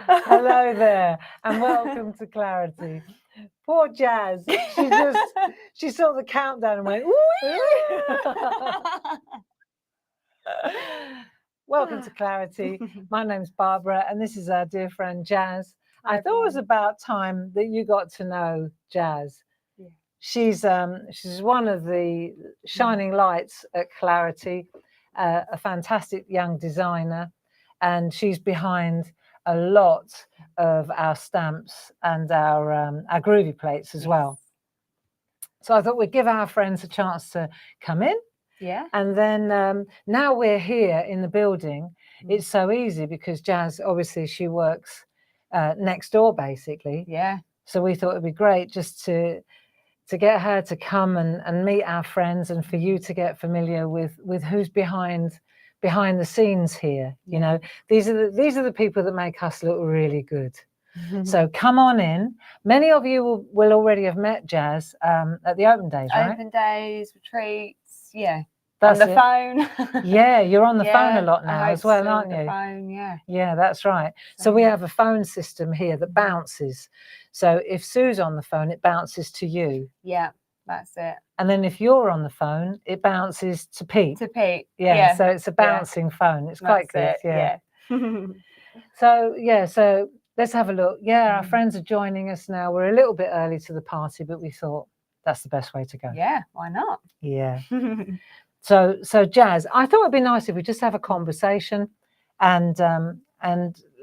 Hello there, and welcome to Clarity. Poor Jazz, she saw the countdown and went, welcome to Clarity. My name's Barbara, and this is our dear friend Jazz. I thought it was about time that you got to know Jazz. Yeah. She's one of the shining lights at Clarity, a fantastic young designer, and she's behind a lot of our stamps and our Groovi plates as well. So I thought we'd give our friends a chance to come in. Yeah. And then now we're here in the building. It's so easy because Jazz, obviously, she works next door, basically. Yeah. So we thought it'd be great just to get her to come and meet our friends, and for you to get familiar with who's behind the scenes here. You know, these are the people that make us look really good. So come on in. Many of you will already have met Jazz at the open days, right? Open days, retreats, yeah. That's on the it. phone. Yeah, you're on the phone a lot now as well, aren't you? Phone, yeah. Yeah, that's right. So we have a phone system here that bounces. So if Sue's on the phone, it bounces to you. Yeah, that's it. And then if you're on the phone, it bounces to Pete. To Pete. Yeah, so it's a bouncing phone. It's quite good. Yeah. So let's have a look. Yeah, our friends are joining us now. We're a little bit early to the party, but we thought that's the best way to go. Yeah, why not? Yeah. So Jazz, I thought it'd be nice if we just have a conversation and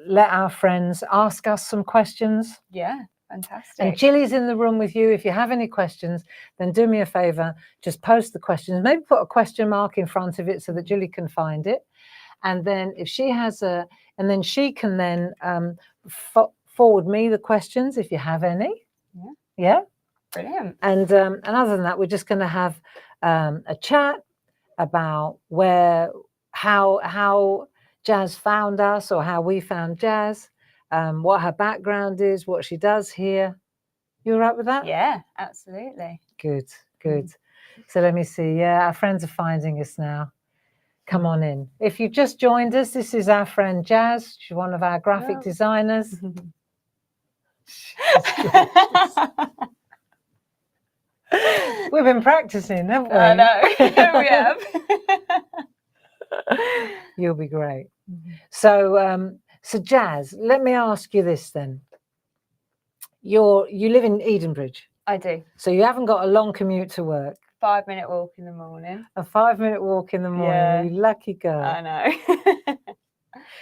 let our friends ask us some questions. Yeah, fantastic. And Jilly's in the room with you. If you have any questions, then do me a favor, just post the questions. Maybe put a question mark in front of it so that Jilly can find it. And then if she has and then she can then forward me the questions if you have any. Yeah. Yeah. Brilliant. And other than that, we're just going to have a chat about how Jazz found us, or how we found Jazz, what her background is, what she does here. You all right with that? Yeah, absolutely. Good. So let me see. Yeah, our friends are finding us now. Come on in. If you've just joined us, this is our friend Jazz. She's one of our graphic designers. We've been practicing, haven't we? I know. We have. You'll be great. So Jazz, let me ask you this then. You live in Edenbridge. I do. So you haven't got a long commute to work. 5-minute walk in the morning. A 5-minute walk in the morning. Yeah. You lucky girl. I know.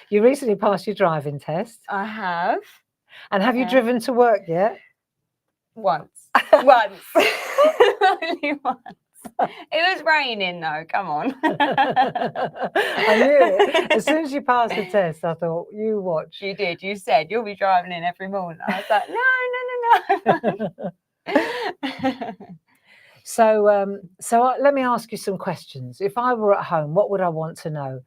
You recently passed your driving test. I have. And have you driven to work yet? Once. Only once. It was raining though, come on. I knew it. As soon as you passed the test, I thought, you watch. You did. You said you'll be driving in every morning. I was like, no. So let me ask you some questions. If I were at home, what would I want to know?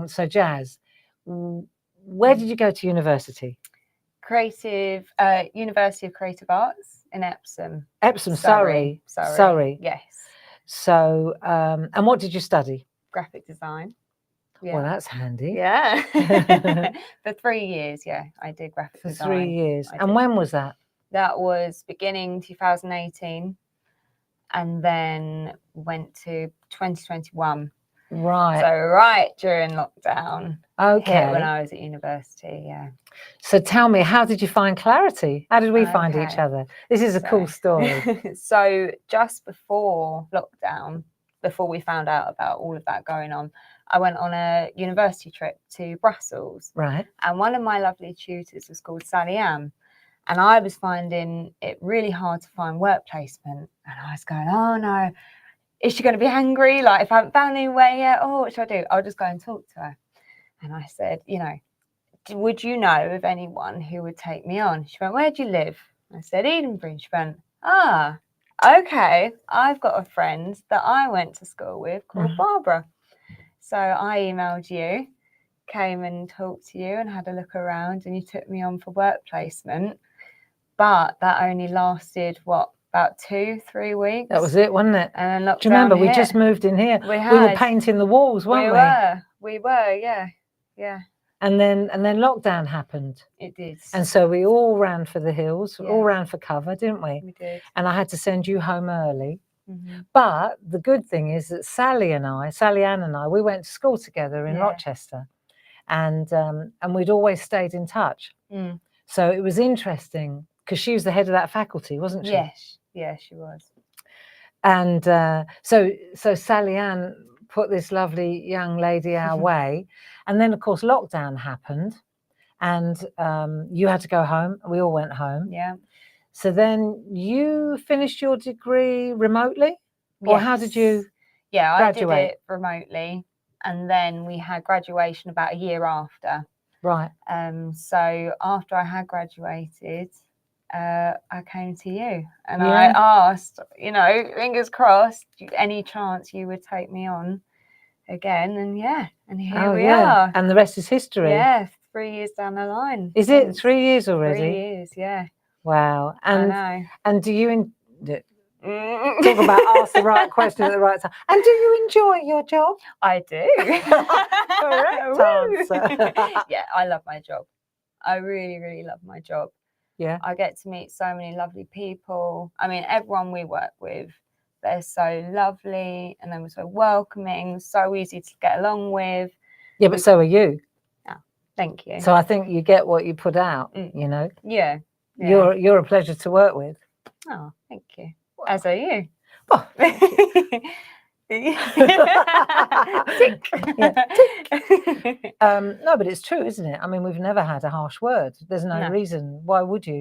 So Jazz, where did you go to university? University of Creative Arts in Epsom. Epsom, Surrey. Yes. So, and what did you study? Graphic design. Yeah. Well, that's handy. Yeah. For 3 years, yeah, I did graphic design. For 3 years. And when was that? That was beginning 2018, and then went to 2021. Right. So right during lockdown. Okay. When I was at university, yeah. So tell me, how did you find Clarity? How did we find each other? This is a cool story. So just before lockdown, before we found out about all of that going on, I went on a university trip to Brussels. Right. And one of my lovely tutors was called Sally Ann. And I was finding it really hard to find work placement. And I was going, oh no, is she going to be angry? Like, if I haven't found anywhere yet, what should I do? I'll just go and talk to her. And I said, would you know of anyone who would take me on? She went, where do you live? I said, Edenbridge. She went, okay. I've got a friend that I went to school with called Barbara. So I emailed you, came and talked to you and had a look around, and you took me on for work placement. But that only lasted, about 2-3 weeks? That was it, wasn't it? And then lockdown. Do you remember, hit. we just moved in here? We were painting the walls, weren't we? We were, yeah. And then lockdown happened. It did. And so we all ran for the hills, Yeah. all ran for cover, didn't we? We did. And I had to send you home early. Mm-hmm. But the good thing is that Sally Ann and I, we went to school together in Yeah. Rochester, and we'd always stayed in touch. Mm. So it was interesting because she was the head of that faculty, wasn't she? Yes. Yeah, she was. And so Sally Ann put this lovely young lady our way, and then of course lockdown happened, and you had to go home. We all went home. Yeah. So then you finished your degree remotely, or how did you? Yeah, graduate? I did it remotely, and then we had graduation about a year after. Right. So after I had graduated, I came to you and Yeah. I asked, you know, fingers crossed, any chance you would take me on again? And yeah, and here we are. And the rest is history. Yeah, 3 years down the line. Is it 3 years already? 3 years, yeah. Wow. I know. And do you talk about ask the right question at the right time? And do you enjoy your job? I do. Correct answer. Yeah, I love my job. I really, really love my job. Yeah. I get to meet so many lovely people. I mean, everyone we work with, they're so lovely and they're so welcoming, so easy to get along with. Yeah, but so are you. Oh, thank you. So I think you get what you put out, you know. Yeah. You're a pleasure to work with. Oh, thank you. As are you. Oh, thank you. Tick. Yeah, tick. No, but it's true, isn't it? I mean, we've never had a harsh word. There's no reason. Why would you?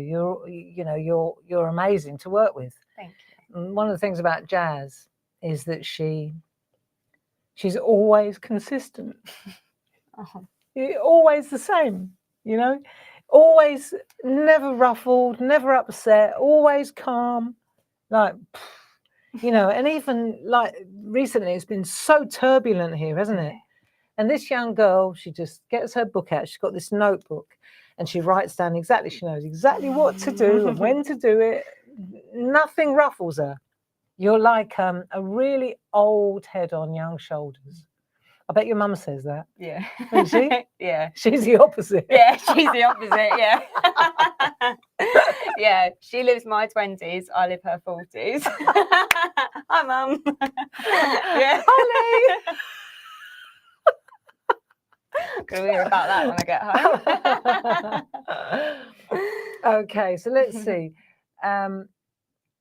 You're amazing to work with. Thank you. And one of the things about Jazz is that she's always consistent. Always the same, you know, always never ruffled, never upset, always calm, like, you know. And even like recently it's been so turbulent here, hasn't it? And this young girl, she just gets her book out, she's got this notebook and she writes down exactly, she knows exactly what to do and when to do it. Nothing ruffles her. You're like a really old head on young shoulders. I bet your mum says that. Yeah. Isn't she? Yeah. She's the opposite. Yeah, she's the opposite, yeah. Yeah, she lives my 20s, I live her 40s. Hi, Mum. Yeah. Holly! I'm going to hear about that when I get home. Okay, so let's see.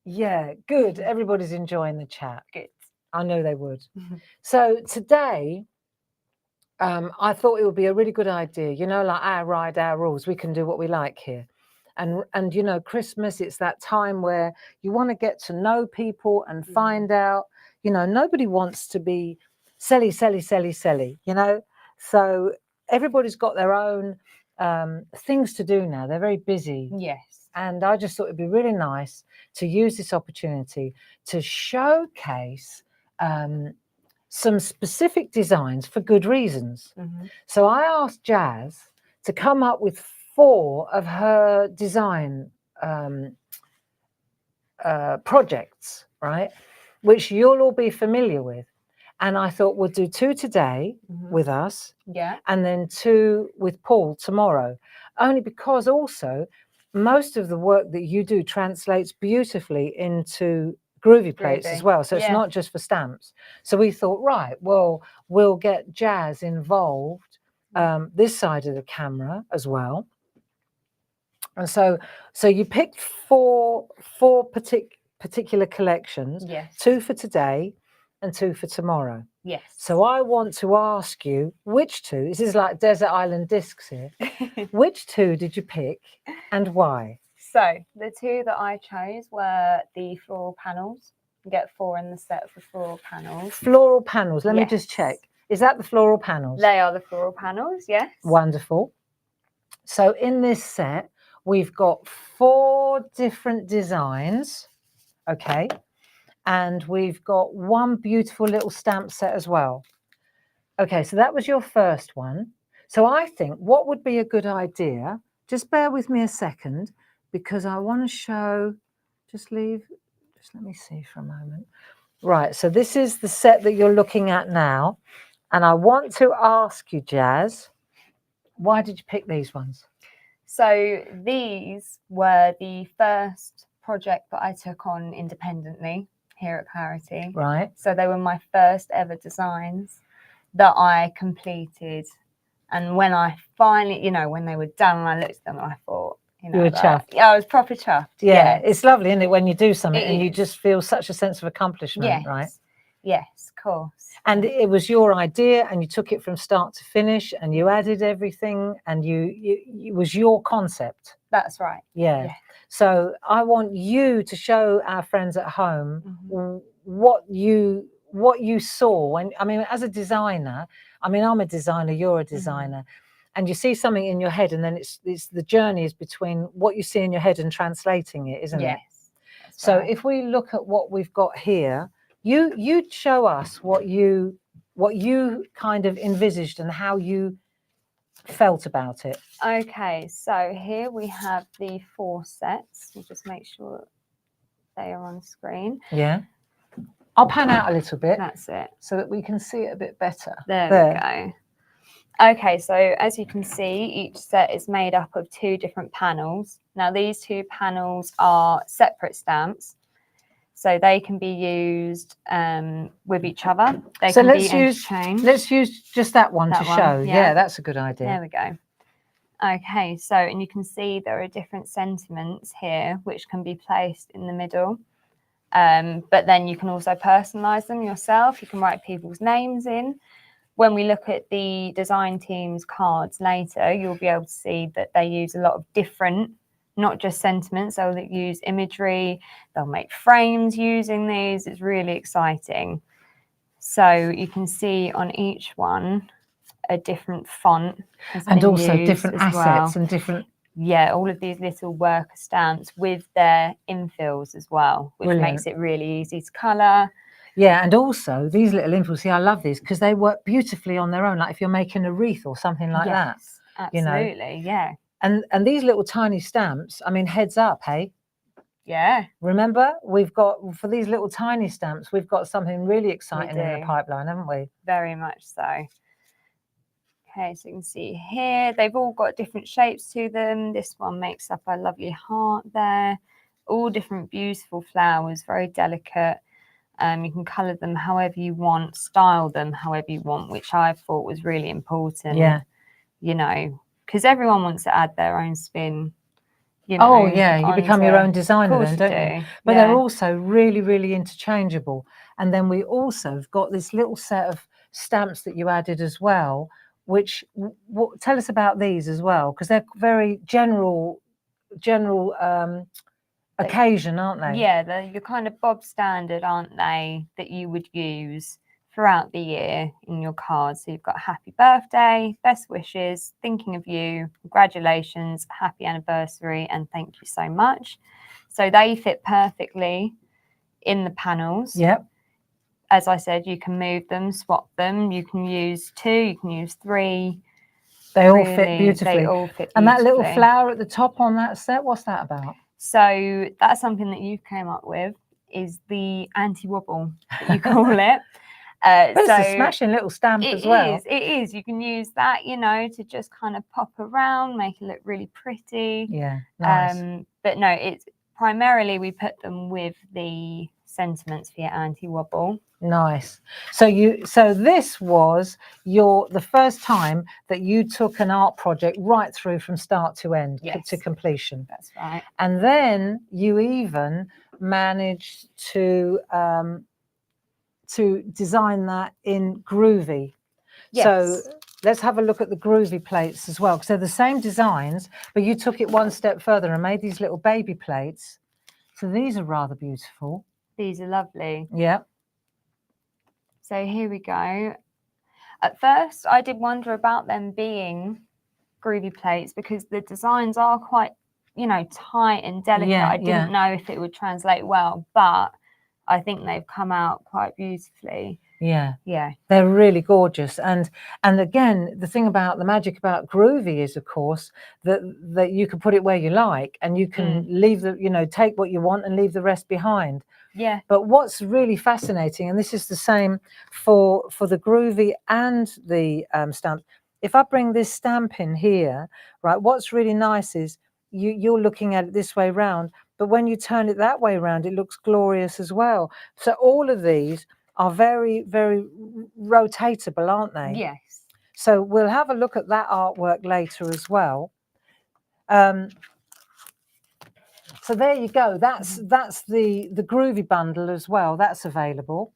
Yeah, good. Everybody's enjoying the chat. Good. I know they would. So today, I thought it would be a really good idea, you know, like our ride, our rules. We can do what we like here. And you know, Christmas, it's that time where you want to get to know people and find out, you know, nobody wants to be selly, you know. So everybody's got their own things to do now. They're very busy. Yes. And I just thought it'd be really nice to use this opportunity to showcase some specific designs for good reasons. So I asked Jazz to come up with 4 of her design projects, right, which you'll all be familiar with. And I thought we'll do 2 today with us, and then 2 with Paul tomorrow, only because also most of the work that you do translates beautifully into Groovi plates as well. So it's not just for stamps. So we thought, right, well, we'll get Jazz involved this side of the camera as well. And so you picked 4 particular collections, 2 for today and 2 for tomorrow. Yes. So I want to ask you, which 2, this is like Desert Island Discs here, which 2 did you pick and why? So the 2 that I chose were the floral panels. You get 4 in the set for floral panels. Floral panels, let me just check. Is that the floral panels? They are the floral panels, yes. Wonderful. So in this set, we've got 4 different designs, okay? And we've got 1 beautiful little stamp set as well. Okay, so that was your first one. So I think what would be a good idea, just bear with me a second, because I want to show, just let me see for a moment. Right, so this is the set that you're looking at now. And I want to ask you, Jazz, why did you pick these ones? So these were the first project that I took on independently here at Clarity. Right. So they were my first ever designs that I completed. And when I finally, you know, when they were done, and I looked at them and I thought, you know, You were chuffed. Yeah, I was proper chuffed. Yeah, it's lovely, isn't it, when you do something It and you is. just feel such a sense of accomplishment, right? Yes, of course. And it was your idea, and you took it from start to finish, and you added everything, and it was your concept. That's right. Yeah. So I want you to show our friends at home what you saw when, I mean, as a designer, I mean, I'm a designer, you're a designer, and you see something in your head, and then it's the journey is between what you see in your head and translating it, isn't it? So if we look at what we've got here, you'd show us what you kind of envisaged and how you felt about it. Okay, so here we have the 4 sets. We'll just make sure they are on screen. Yeah. I'll pan out a little bit. That's it. So that we can see it a bit better. There we go. Okay, so as you can see, each set is made up of 2 different panels. Now, these 2 panels are separate stamps, so they can be used with each other. They so can let's be use interchanged. let's use just that one to show. Yeah, that's a good idea. There we go. Okay, so and you can see there are different sentiments here which can be placed in the middle. But then you can also personalize them yourself. You can write people's names in. When we look at the design team's cards later, you'll be able to see that they use a lot of different, not just sentiments, they'll use imagery, they'll make frames using these. It's really exciting. So you can see on each one a different font and also different assets and different. Yeah, all of these little worker stamps with their infills as well, which makes it really easy to colour. Yeah, and also these little infills, see, I love these because they work beautifully on their own, like if you're making a wreath or something like that. Absolutely, yeah. And these little tiny stamps, I mean, heads up, hey? Yeah. Remember, we've got, for these little tiny stamps, we've got something really exciting in the pipeline, haven't we? Very much so. Okay, so you can see here, they've all got different shapes to them. This one makes up a lovely heart there. All different beautiful flowers, very delicate. You can colour them however you want, style them however you want, which I thought was really important. Yeah. You know, because everyone wants to add their own spin. You know, oh yeah, you become your own designer then, don't you? But they're also really, really interchangeable. And then we also have got this little set of stamps that you added as well, which tell us about these as well, because they're very general occasion, aren't they? Yeah, they're your kind of bob standard, aren't they, that you would use throughout the year in your cards. So you've got happy birthday, best wishes, thinking of you, congratulations, happy anniversary, and thank you so much. So they fit perfectly in the panels. Yep. As I said, you can move them, swap them. You can use 2, you can use 3. They all fit beautifully. They all fit beautifully. And that little flower at the top on that set, what's that about? So that's something that you came up with, is the anti-wobble, you call it. But it's a smashing little stamp as well. It is. You can use that, you know, to just kind of pop around, make it look really pretty. Yeah, nice. But no, it's primarily we put them with the sentiments for your anti-wobble. Nice. So this was the first time that you took an art project right through from start to end, to completion. That's right. And then you even managed to design that in Groovi. Yes. So let's have a look at the Groovi plates as well, because they're the same designs, but you took it one step further and made these little baby plates. So these are rather beautiful. These are lovely. Yeah. So here we go. At first, I did wonder about them being Groovi plates because the designs are quite, you know, tight and delicate. Yeah, I didn't know if it would translate well, but I think they've come out quite beautifully. Yeah. Yeah. They're really gorgeous. And again, the thing about the magic about Groovi is, of course, that you can put it where you like, and you can leave take what you want and leave the rest behind. Yeah. But what's really fascinating, and this is the same for the Groovi and the stamps, if I bring this stamp in here, right, what's really nice is you're looking at it this way round, but when you turn it that way round, it looks glorious as well. So all of these are very, very rotatable, aren't they? Yes. So we'll have a look at that artwork later as well. So there you go. That's the Groovi bundle as well. That's available.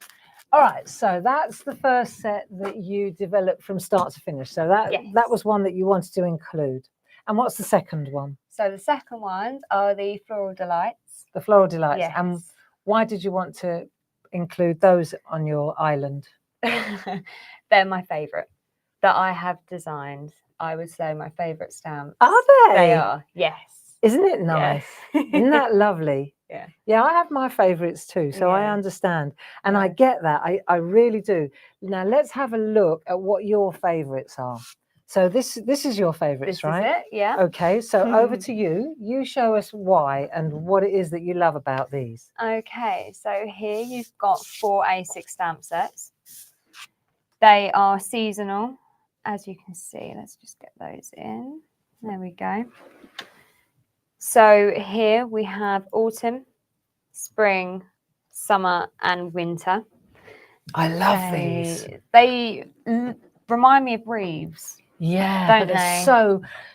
All right, so that's the first set that you developed from start to finish. So that was one that you wanted to include. And what's the second one? So the second ones are the Floral Delights. The Floral Delights. Yes. And why did you want to include those on your island? They're my favourite that I have designed. I would say my favourite stamps. Are they? They are, yes. Isn't it nice? Yeah. Isn't that lovely? Yeah. Yeah, I have my favourites too, so I understand. And I get that. I really do. Now let's have a look at what your favourites are. So this is your favourites, right? This is it, yeah. Okay, so over to you. You show us why and what it is that you love about these. Okay, so here you've got 4 A6 stamp sets. They are seasonal, as you can see. Let's just get those in. There we go. So here we have autumn, spring, summer and winter. I love these. They remind me of wreaths. Yeah, but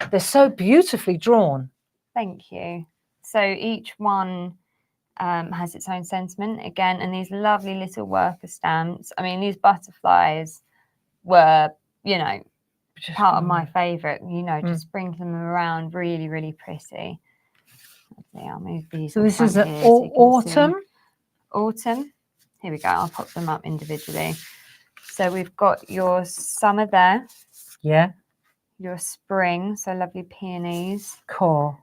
they're so beautifully drawn. Thank you. So each one has its own sentiment again, and these lovely little worker stamps. I mean, these butterflies were, you know, just part of my favourite. You know, just sprinkling them around, really, really pretty. Okay, I'll move these. So this is autumn. Autumn. Here we go. I'll pop them up individually. So we've got your summer there. Yeah. Your spring, so lovely peonies. Cool.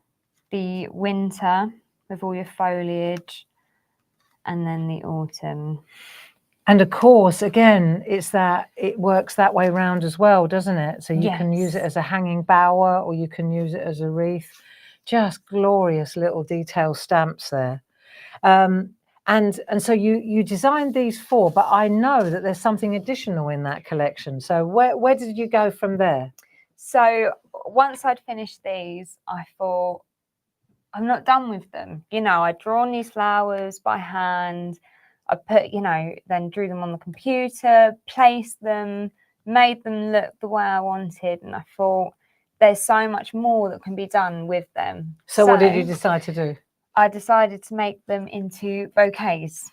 The winter with all your foliage, and then the autumn. And of course, again, it's that it works that way round as well, doesn't it? So you can use it as a hanging bower, or you can use it as a wreath. Just glorious little detail stamps there. And so you designed these 4, but I know that there's something additional in that collection. So where did you go from there? So once I'd finished these, I thought, I'm not done with them. You know, I'd drawn these flowers by hand. I put, you know, then drew them on the computer, placed them, made them look the way I wanted. And I thought, there's so much more that can be done with them. So what did you decide to do? I decided to make them into bouquets.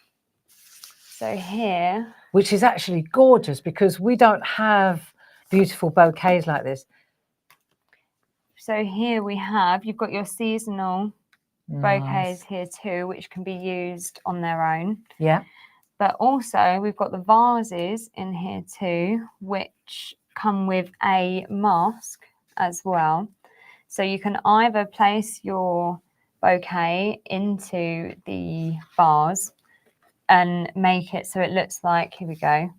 So here. Which is actually gorgeous because we don't have beautiful bouquets like this. So here we have, you've got your seasonal bouquets here too, which can be used on their own. Yeah. But also we've got the vases in here too, which come with a mask as well. So you can either place your bouquet into the vase and make it so it looks like, here we go.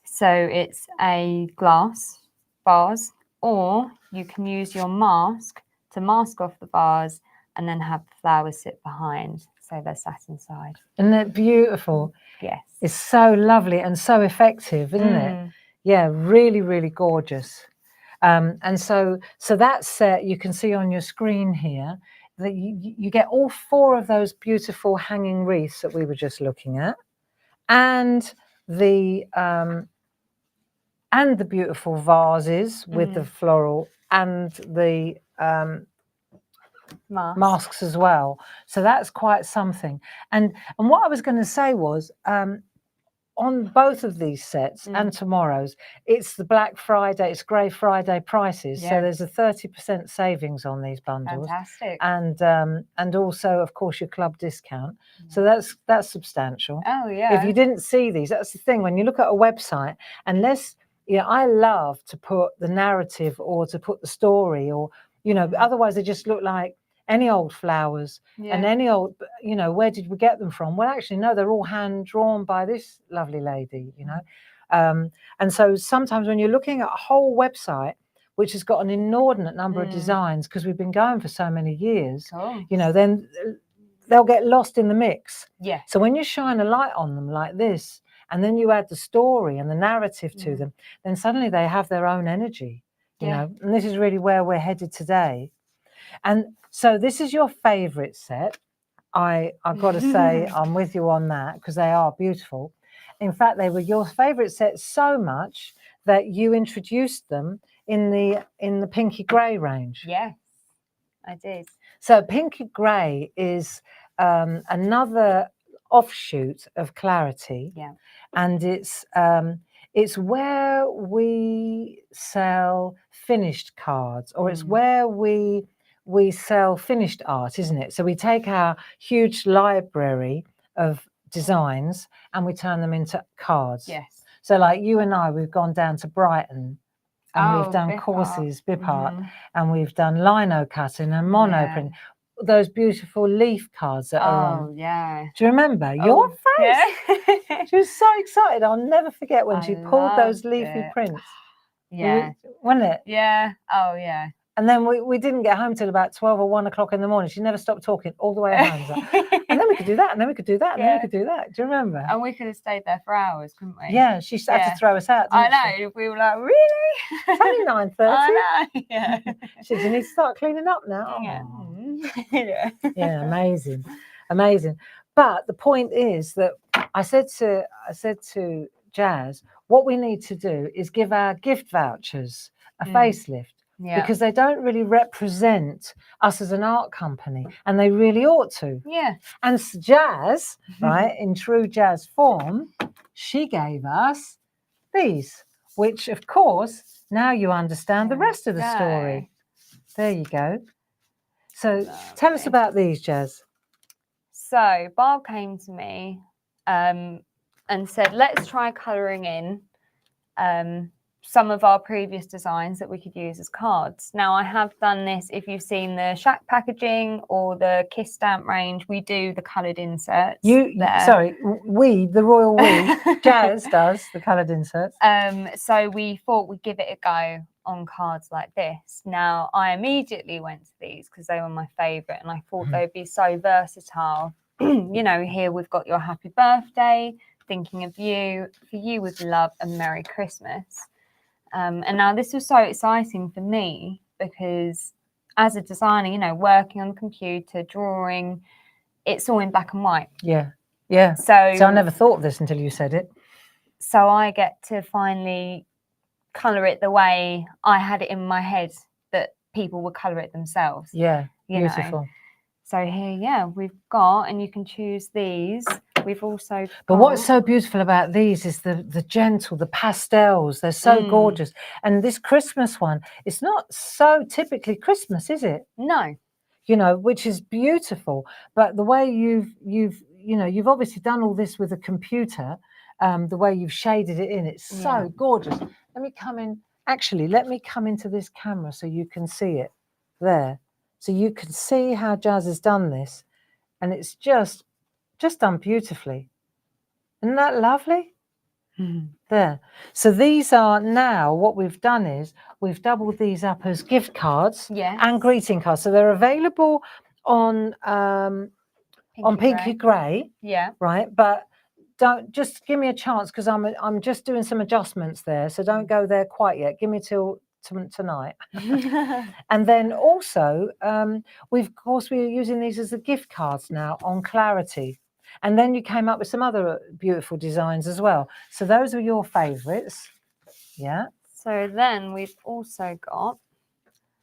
So it's a glass vase, or you can use your mask to mask off the vase and then have the flowers sit behind, so they're sat inside. Isn't that beautiful? Yes. It's so lovely and so effective, isn't it? Yeah, really, really gorgeous. And so that set you can see on your screen here, that you get all 4 of those beautiful hanging wreaths that we were just looking at, and the beautiful vases with the floral and the masks as well. So that's quite something. And what I was going to say was, on both of these sets and tomorrow's, it's the Black Friday, it's Grey Friday prices. So there's a 30% savings on these bundles. Fantastic. And also, of course, your club discount. So that's substantial. Oh yeah. If you didn't see these, that's the thing. When you look at a website, unless, you know, I love to put the narrative or to put the story, or, you know, otherwise they just look like any old flowers and any old, you know, where did we get them from? Well, actually, no, they're all hand drawn by this lovely lady, you know. And so sometimes when you're looking at a whole website, which has got an inordinate number of designs, because we've been going for so many years, you know, then they'll get lost in the mix. Yeah. So when you shine a light on them like this, and then you add the story and the narrative to Mm. them, then suddenly they have their own energy, you Yeah. know, and this is really where we're headed today. And so this is your favorite set. I've got to say I'm with you on that, because they are beautiful. In fact, they were your favorite set so much that you introduced them in the pinky grey range. Yes, I did. So pinky grey is another offshoot of clarity. Yeah. And it's where we sell finished cards, or it's where we sell finished art, isn't it? So we take our huge library of designs and we turn them into cards. Yes. So like you and I, we've gone down to Brighton and we've Oh, done bip art. courses, bip art, Mhm. and we've done lino cutting and mono Yeah. print. Those beautiful leaf cards that are on. Oh, yeah. Do you remember your face? Yeah. She was so excited. I'll never forget when I she pulled those loved leafy it. prints. Yeah. Wasn't it? Yeah. Oh, yeah. And then we didn't get home till about 12 or 1 o'clock in the morning. She never stopped talking all the way home. Like, and then we could do that, and then we could do that, and then we could do that. Do you remember? And we could have stayed there for hours, couldn't we? Yeah, she had to throw us out. I Didn't know. We were like, really? It's only 9:30. I know. Yeah. She said, you need to start cleaning up now. Yeah. Oh. Yeah. Yeah, amazing, amazing. But the point is that I said to Jazz, what we need to do is give our gift vouchers a facelift. Yeah. Because they don't really represent us as an art company, and they really ought to. Yeah. And Jazz, right, in true Jazz form, she gave us these, which of course, now you understand the rest of the story. There you go. So tell us about these, Jazz. So Barb came to me and said, let's try colouring in some of our previous designs that we could use as cards. Now, I have done this. If you've seen the Shack packaging or the Kiss stamp range, we do the coloured inserts. Sorry, the royal we, Jazz does the coloured inserts. So we thought we'd give it a go on cards like this. Now, I immediately went to these because they were my favourite, and I thought they'd be so versatile. You know, here we've got your happy birthday, thinking of you, for you with love, and Merry Christmas. And now this was so exciting for me because as a designer, you know, working on the computer, drawing, it's all in black and white. Yeah, yeah. So I never thought of this until you said it. So I get to finally colour it the way I had it in my head that people would colour it themselves. Yeah, beautiful. So here, we've got, and you can choose these. We've also But what's so beautiful about these is the gentle, the pastels. They're so gorgeous. And this Christmas one, it's not so typically Christmas, is it? No. You know, which is beautiful. But the way you've obviously done all this with a computer, the way you've shaded it in, it's so gorgeous. Let me come in. Actually, let me come into this camera so you can see it there. So you can see how Jazz has done this. And it's just done beautifully. Isn't that lovely? There. So these are now, what we've done is we've doubled these up as gift cards and greeting cards. So they're available on Pinky Grey. Yeah. Right. But don't just give me a chance, because I'm just doing some adjustments there. So don't go there quite yet. Give me till tonight. And then also we're using these as the gift cards now on Clarity. And then you came up with some other beautiful designs as well. So those are your favorites. Yeah. So then we've also got,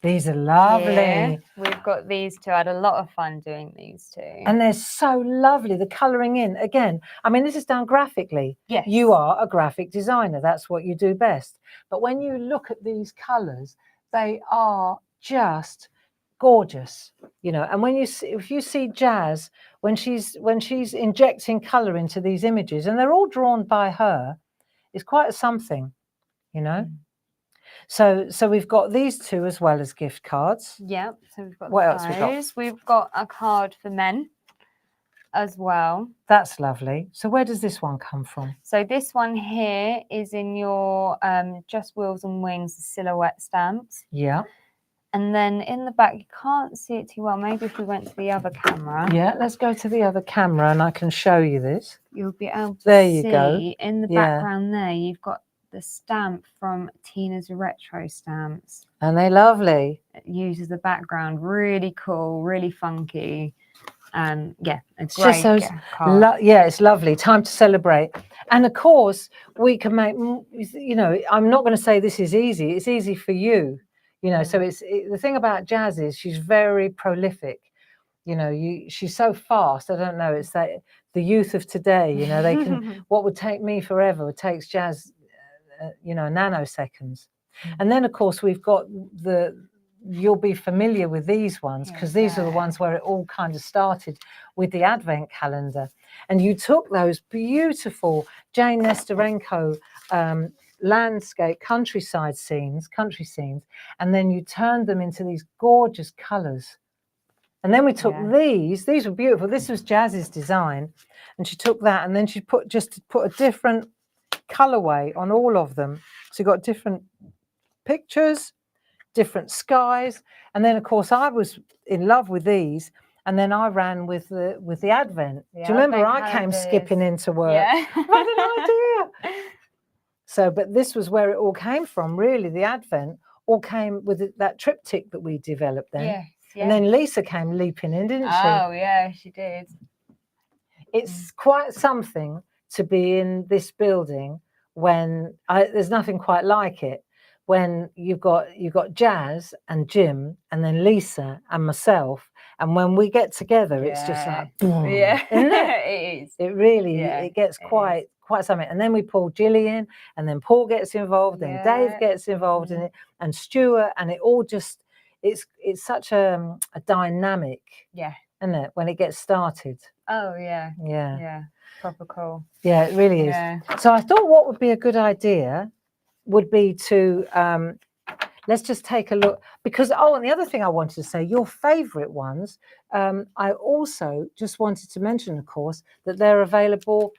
these are lovely. Here, we've got these two. I had a lot of fun doing these two. And they're so lovely. The colouring in, again, I mean, this is done graphically. Yes. You are a graphic designer. That's what you do best. But when you look at these colours, they are just gorgeous, you know. And when if you see Jazz, when she's injecting colour into these images, and they're all drawn by her, it's quite something, you know. So we've got these two as well as gift cards. Yeah. So we've got what those. else we got? We've got a card for men as well. That's lovely. So where does this one come from? So this one here is in your Just Wheels and Wings silhouette stamps. Yeah. And then in the back, you can't see it too well. Maybe if we went to the other camera. Yeah, let's go to the other camera and I can show you this. You'll be able to There you see go. in the background there, you've got the stamp from Tina's Retro Stamps. And they're lovely. It uses the background. Really cool, really funky. Yeah, It's just those, card. yeah, it's lovely. Time to celebrate. And of course, we can make, you know, I'm not going to say this is easy. It's easy for you, you know. So the thing about Jazz is she's very prolific. You know, she's so fast. I don't know. It's that the youth of today, you know, they can, what would take me forever, it takes Jazz, you know, nanoseconds. And then, of course, we've got you'll be familiar with these ones because these are the ones where it all kind of started with the advent calendar. And you took those beautiful Jane Nesterenko landscape country scenes, and then you turned them into these gorgeous colors. And then we took these were beautiful. This was Jazz's design. And she took that and then she put a different colorway on all of them. So you got different pictures, different skies. And then of course I was in love with these. And then I ran with the Advent. Do you remember I came skipping into work? Yeah. I had an idea. So, but this was where it all came from, really. The Advent all came with that triptych that we developed then. Yes. And then Lisa came leaping in, didn't she? Oh, yeah, she did. It's quite something to be in this building when there's nothing quite like it. When you've got Jazz and Jim and then Lisa and myself, and when we get together, it's just like boom, yeah, isn't it? it is. It really it gets quite something. And then we pull Gillian, and then Paul gets involved, and Dave gets involved in it, and Stuart, and it all just it's such a dynamic, isn't it, when it gets started? Oh yeah, proper cool. Yeah, it really is. So I thought what would be a good idea would be to let's just take a look, because and the other thing I wanted to say, your favorite ones, I also just wanted to mention, of course, that they're available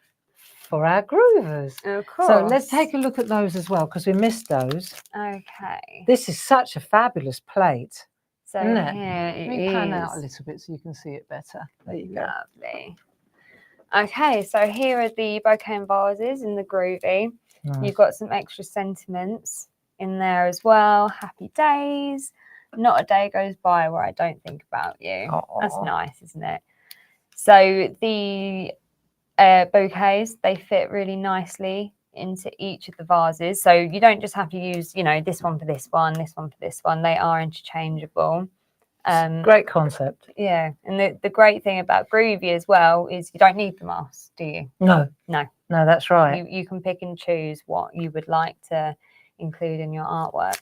for our groovers. Of course. So let's take a look at those as well, because we missed those. Okay. This is such a fabulous plate. So isn't it? here Let me pan out a little bit so you can see it better. There you go. Lovely. Okay, so here are the bouquet and vases in the Groovi. Nice. You've got some extra sentiments in there as well. Happy days. Not a day goes by where I don't think about you. Aww. That's nice, isn't it? So the bouquets, they fit really nicely into each of the vases. So you don't just have to use, you know, this one for this one, this one for this one. They are interchangeable. Great concept. Yeah, and the great thing about Groovi as well is you don't need the mask, do you? No, that's right. You can pick and choose what you would like to include in your artwork.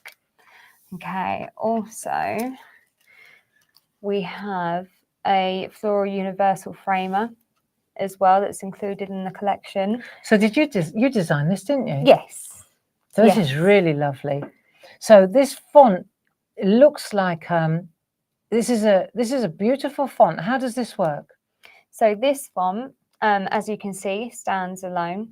Okay, also we have a floral universal framer as well that's included in the collection. So did you design this, didn't you? Yes. So this is really lovely. So this font, it looks like this is a beautiful font. How does this work? So this font, as you can see, stands alone.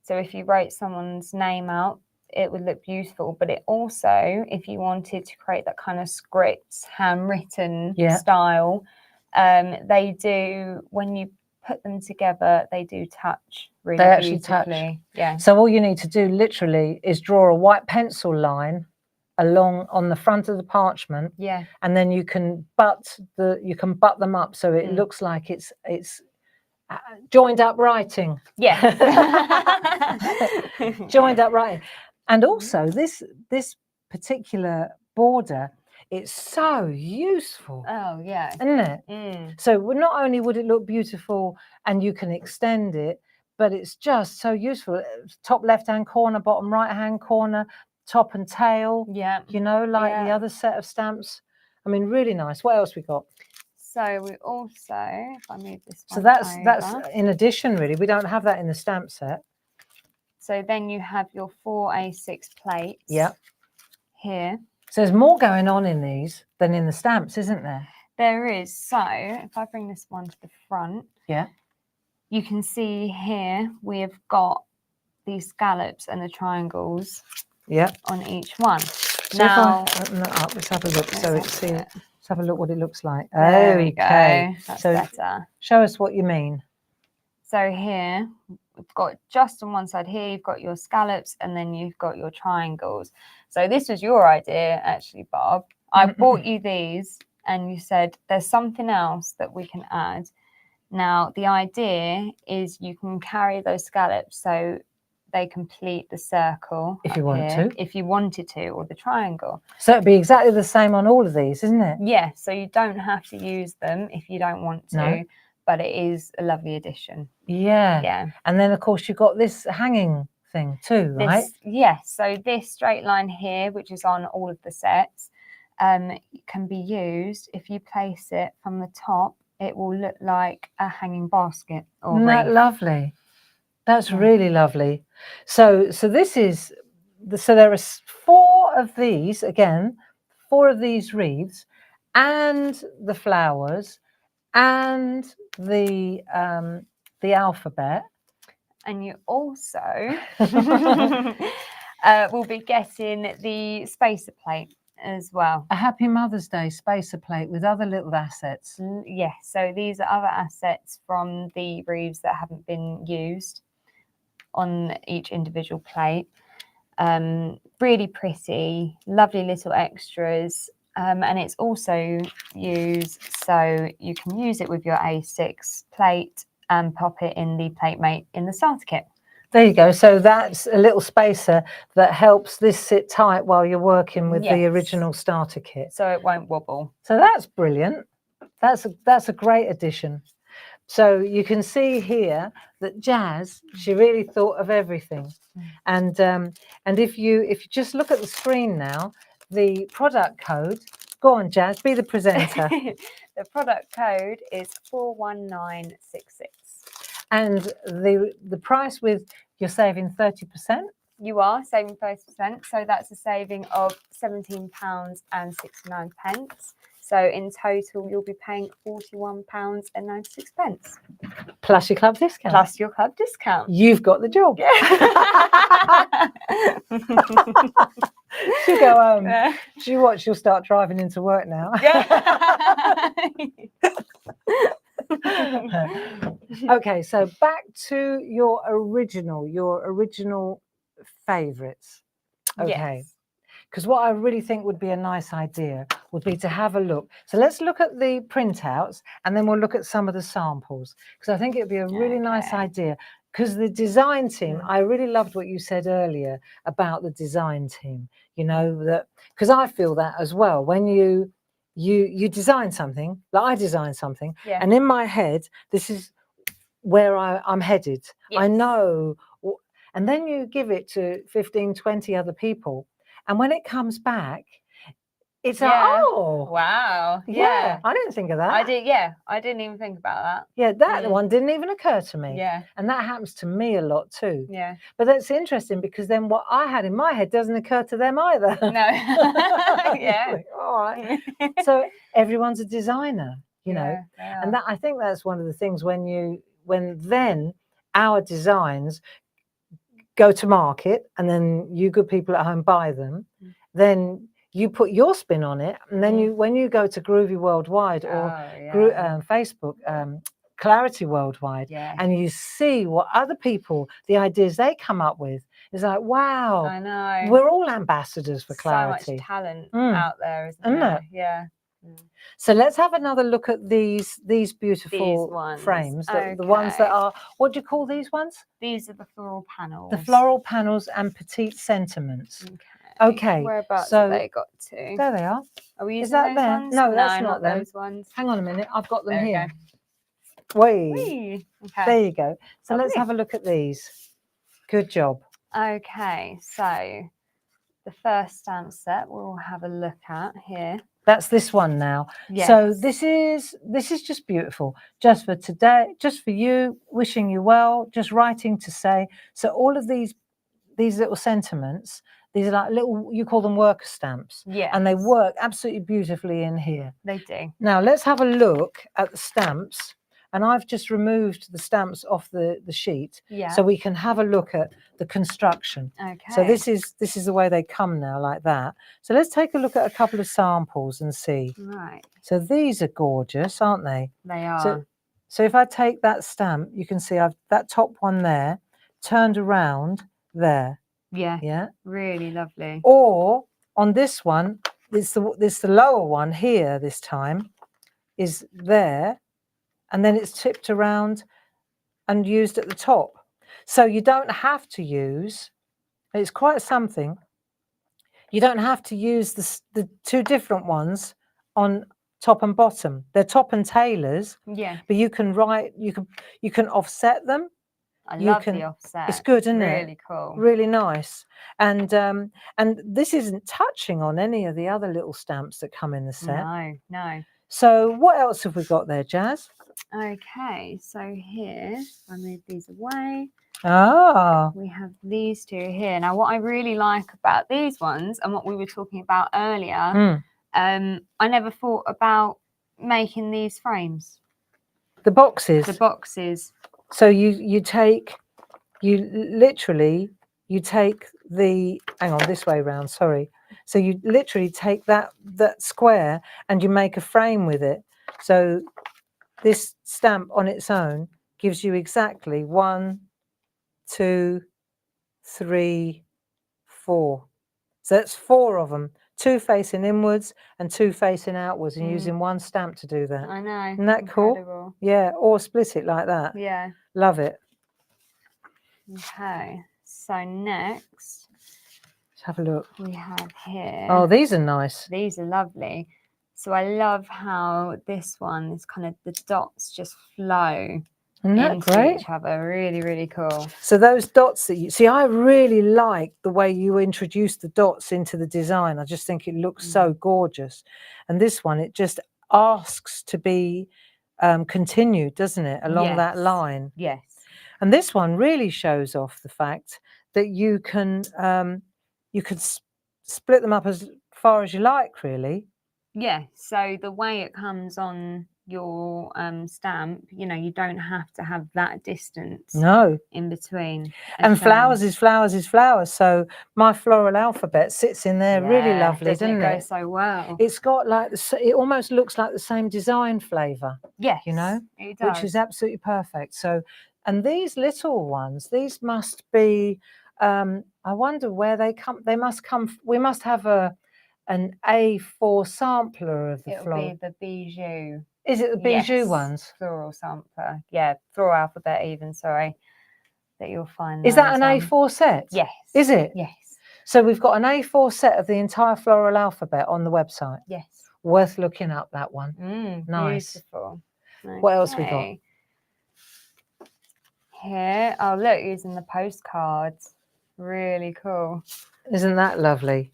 So if you wrote someone's name out, it would look beautiful. But it also, if you wanted to create that kind of script, handwritten style, they do, when you put them together, they do touch really beautifully. They actually touch. Yeah. So all you need to do literally is draw a white pencil line along on the front of the parchment. Yeah. And then you can butt them up so it looks like it's joined up writing. Yeah. Joined up writing. And also this particular border, it's so useful. Oh yeah. Isn't it? So not only would it look beautiful and you can extend it, but it's just so useful. Top left-hand corner, bottom right-hand corner, top and tail. Yeah. You know, like the other set of stamps. I mean, really nice. What else we got? So we also, if I move this one so that's in addition, really. We don't have that in the stamp set. So then you have your 4 A6 plates. Yeah. Here. So there's more going on in these than in the stamps, isn't there? There is. So if I bring this one to the front, you can see here we have got these scallops and the triangles on each one. So Now, if I open that up, let's have a look. So let's let's have a look what it looks like. there we Okay. go. That's So better. show us what you mean. So here we've got just on one side here, you've got your scallops and then you've got your triangles. So this was your idea, actually, Bob. I bought you these and you said there's something else that we can add. Now, the idea is you can carry those scallops so they complete the circle If you want to. if you wanted to, or the triangle. So it'd be exactly the same on all of these, isn't it? Yeah, so you don't have to use them if you don't want to, No. but it is a lovely addition. Yeah. Yeah. And then, of course, you've got this hanging thing too, right? Yes, so this straight line here, which is on all of the sets, can be used if you place it from the top. It will look like a hanging basket or Isn't that wreath. lovely? That's Yeah. really lovely. So this is, so there are 4 of these, again, 4 of these wreaths, and the flowers, and the alphabet. And you also will be getting the spacer plate as well. A Happy Mother's Day spacer plate with other little assets. Yes, so these are other assets from the wreaths that haven't been used on each individual plate. Really pretty, lovely little extras. And it's also used so you can use it with your A6 plate and pop it in the plate mate in the starter kit. There you go. So that's a little spacer that helps this sit tight while you're working with the original starter kit. So it won't wobble. So that's brilliant. That's a great addition. So you can see here that Jazz, she really thought of everything. And if you just look at the screen now, the product code, go on Jazz, be the presenter. The product code is 41966. And the price with, you're saving 30%? You are saving 30%, so that's a saving of £17.69. So in total, you'll be paying £41.96. Plus your club discount. Plus your club discount. You've got the job. Yeah. She'll go home. Yeah. She'll start driving into work now. Yeah. Okay, so back to your original favourites. Okay. Because what I really think would be a nice idea would be to have a look. So let's look at the printouts and then we'll look at some of the samples. Because I think it would be a really nice idea. Because the design team, I really loved what you said earlier about the design team. You know, that because I feel that as well. When you design something, like I designed something, and in my head, this is where I'm headed. I know. And then you give it to 15, 20 other people. And when it comes back, it's like, oh, wow. Yeah. I didn't think of that. I did. Yeah. I didn't even think about that. Yeah. That one didn't even occur to me. Yeah. And that happens to me a lot too. Yeah. But that's interesting because then what I had in my head doesn't occur to them either. No. Yeah. Like, all right. So everyone's a designer, you know, and that I think that's one of the things when then our designs go to market and then you good people at home buy them, then you put your spin on it, and then when you go to Groovi Worldwide or Facebook, Clarity Worldwide, and you see what other people, the ideas they come up with, it's like, wow, I know, we're all ambassadors for Clarity. So much talent out there, isn't there? Yeah. So let's have another look at these beautiful frames, the ones that are, what do you call these ones? These are the floral panels. The floral panels and petite sentiments. Okay. Whereabouts so have they got to? There they are. Are we using Is that those there? ones? No, that's not them. Those ones. Hang on a minute, I've got them There here. Wait. Okay. There you go. So let's have a look at these. Good job. Okay, so the first stamp set we'll have a look at here. That's this one now. Yes. So this is just beautiful. Just for today, just for you, wishing you well, just writing to say. So all of these little sentiments, these are like little, you call them worker stamps. Yeah. And they work absolutely beautifully in here. They do. Now let's have a look at the stamps and I've just removed the stamps off the sheet, Yeah. so we can have a look at the construction. Okay. So this is the way they come now, like that. So let's take a look at a couple of samples and see. Right. So these are gorgeous, aren't they? They are. So if I take that stamp, you can see I've that top one there turned around there. Yeah. Yeah. Really lovely. Or on this one, it's the lower one here this time is there, and then it's tipped around and used at the top. So you don't have to use, it's quite something. You don't have to use the two different ones on top and bottom. They're top and tailors. Yeah. But you can you can offset them. I You love can- the offset. It's good, isn't it? Really cool. Really nice. And this isn't touching on any of the other little stamps that come in the set. No, no. So what else have we got there, Jazz? Okay, so here, I move these away. Ah, We have these two here. Now, what I really like about these ones and what we were talking about earlier, I never thought about making these frames. the boxes. The boxes. So you take the hang on, this way round, sorry. So you literally take that square and you make a frame with it. So this stamp on its own gives you exactly 1, 2, 3, 4. So that's 4 of them, 2 facing inwards and 2 facing outwards, and using one stamp to do that. I know. Isn't that cool? Incredible. Yeah, or split it like that. Yeah. Love it. Okay. So next Let's have a look. we have here. Oh, these are nice. These are lovely. So I love how this one is kind of the dots just flow Isn't that into great? each other. Really, really cool. So those dots that you see, I really like the way you introduce the dots into the design. I just think it looks so gorgeous. And this one, it just asks to be continued, doesn't it, along that Yes. line? Yes. And this one really shows off the fact that you can split them up as far as you like, really. Yeah. So the way it comes on your stamp, you know, you don't have to have that distance No. in between. And flowers is flowers is flowers. So my floral alphabet sits in there really lovely, doesn't it? Go it? so well. It's got like it almost looks like the same design flavour. Yes, you know, it does. which is absolutely perfect. So, and these little ones, these must be. I wonder where they come. They must come. We must have an A4 sampler of the It'll floral. be the bijou. Is it the bijou ones? Floral sampler. Yeah, floral alphabet even, sorry. That you'll find. Is that an those, A4 set? Yes. Is it? Yes. So we've got an A4 set of the entire floral alphabet on the website. Yes. Worth looking up, that one. Nice. Beautiful. What else we got? Okay. Here, oh look, using the postcards. Really cool. Isn't that lovely?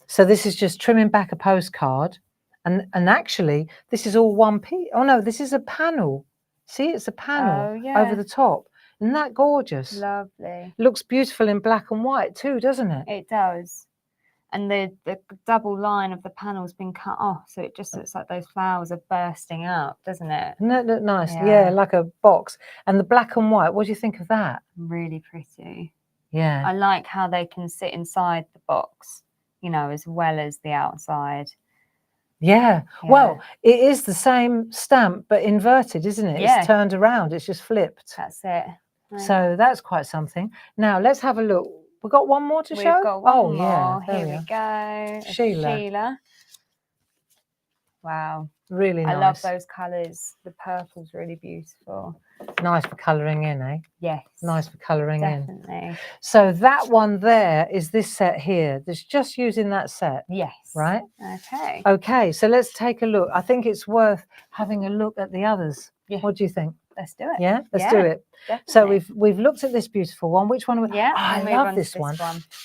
So this is just trimming back a postcard, and actually this is all one piece. Oh no, this is a panel. See, it's a panel over the top. Isn't that gorgeous? Lovely. Looks beautiful in black and white too, doesn't it? It does. And the double line of the panel's been cut off, so it just looks like those flowers are bursting out, doesn't it? Doesn't that look nice? Yeah, like a box. And the black and white, what do you think of that? Really pretty. Yeah. I like how they can sit inside the box, you know, as well as the outside. Yeah. Well, it is the same stamp, but inverted, isn't it? Yeah. It's turned around. It's just flipped. That's it. So that's quite something. Now, let's have a look. We've got one more to show? We've got one more. Yeah. Here we go. Sheila. Wow. Really nice. I love those colours. The purple's really beautiful. Nice for colouring in, eh? Yes. Nice for colouring in. Definitely. So that one there is this set here. That's just using that set. Yes. Right? Okay. Okay, so let's take a look. I think it's worth having a look at the others. Yeah. What do you think? Let's do it. Yeah, let's do it. Definitely. So we've looked at this beautiful one. Which one? Yeah, I love this one.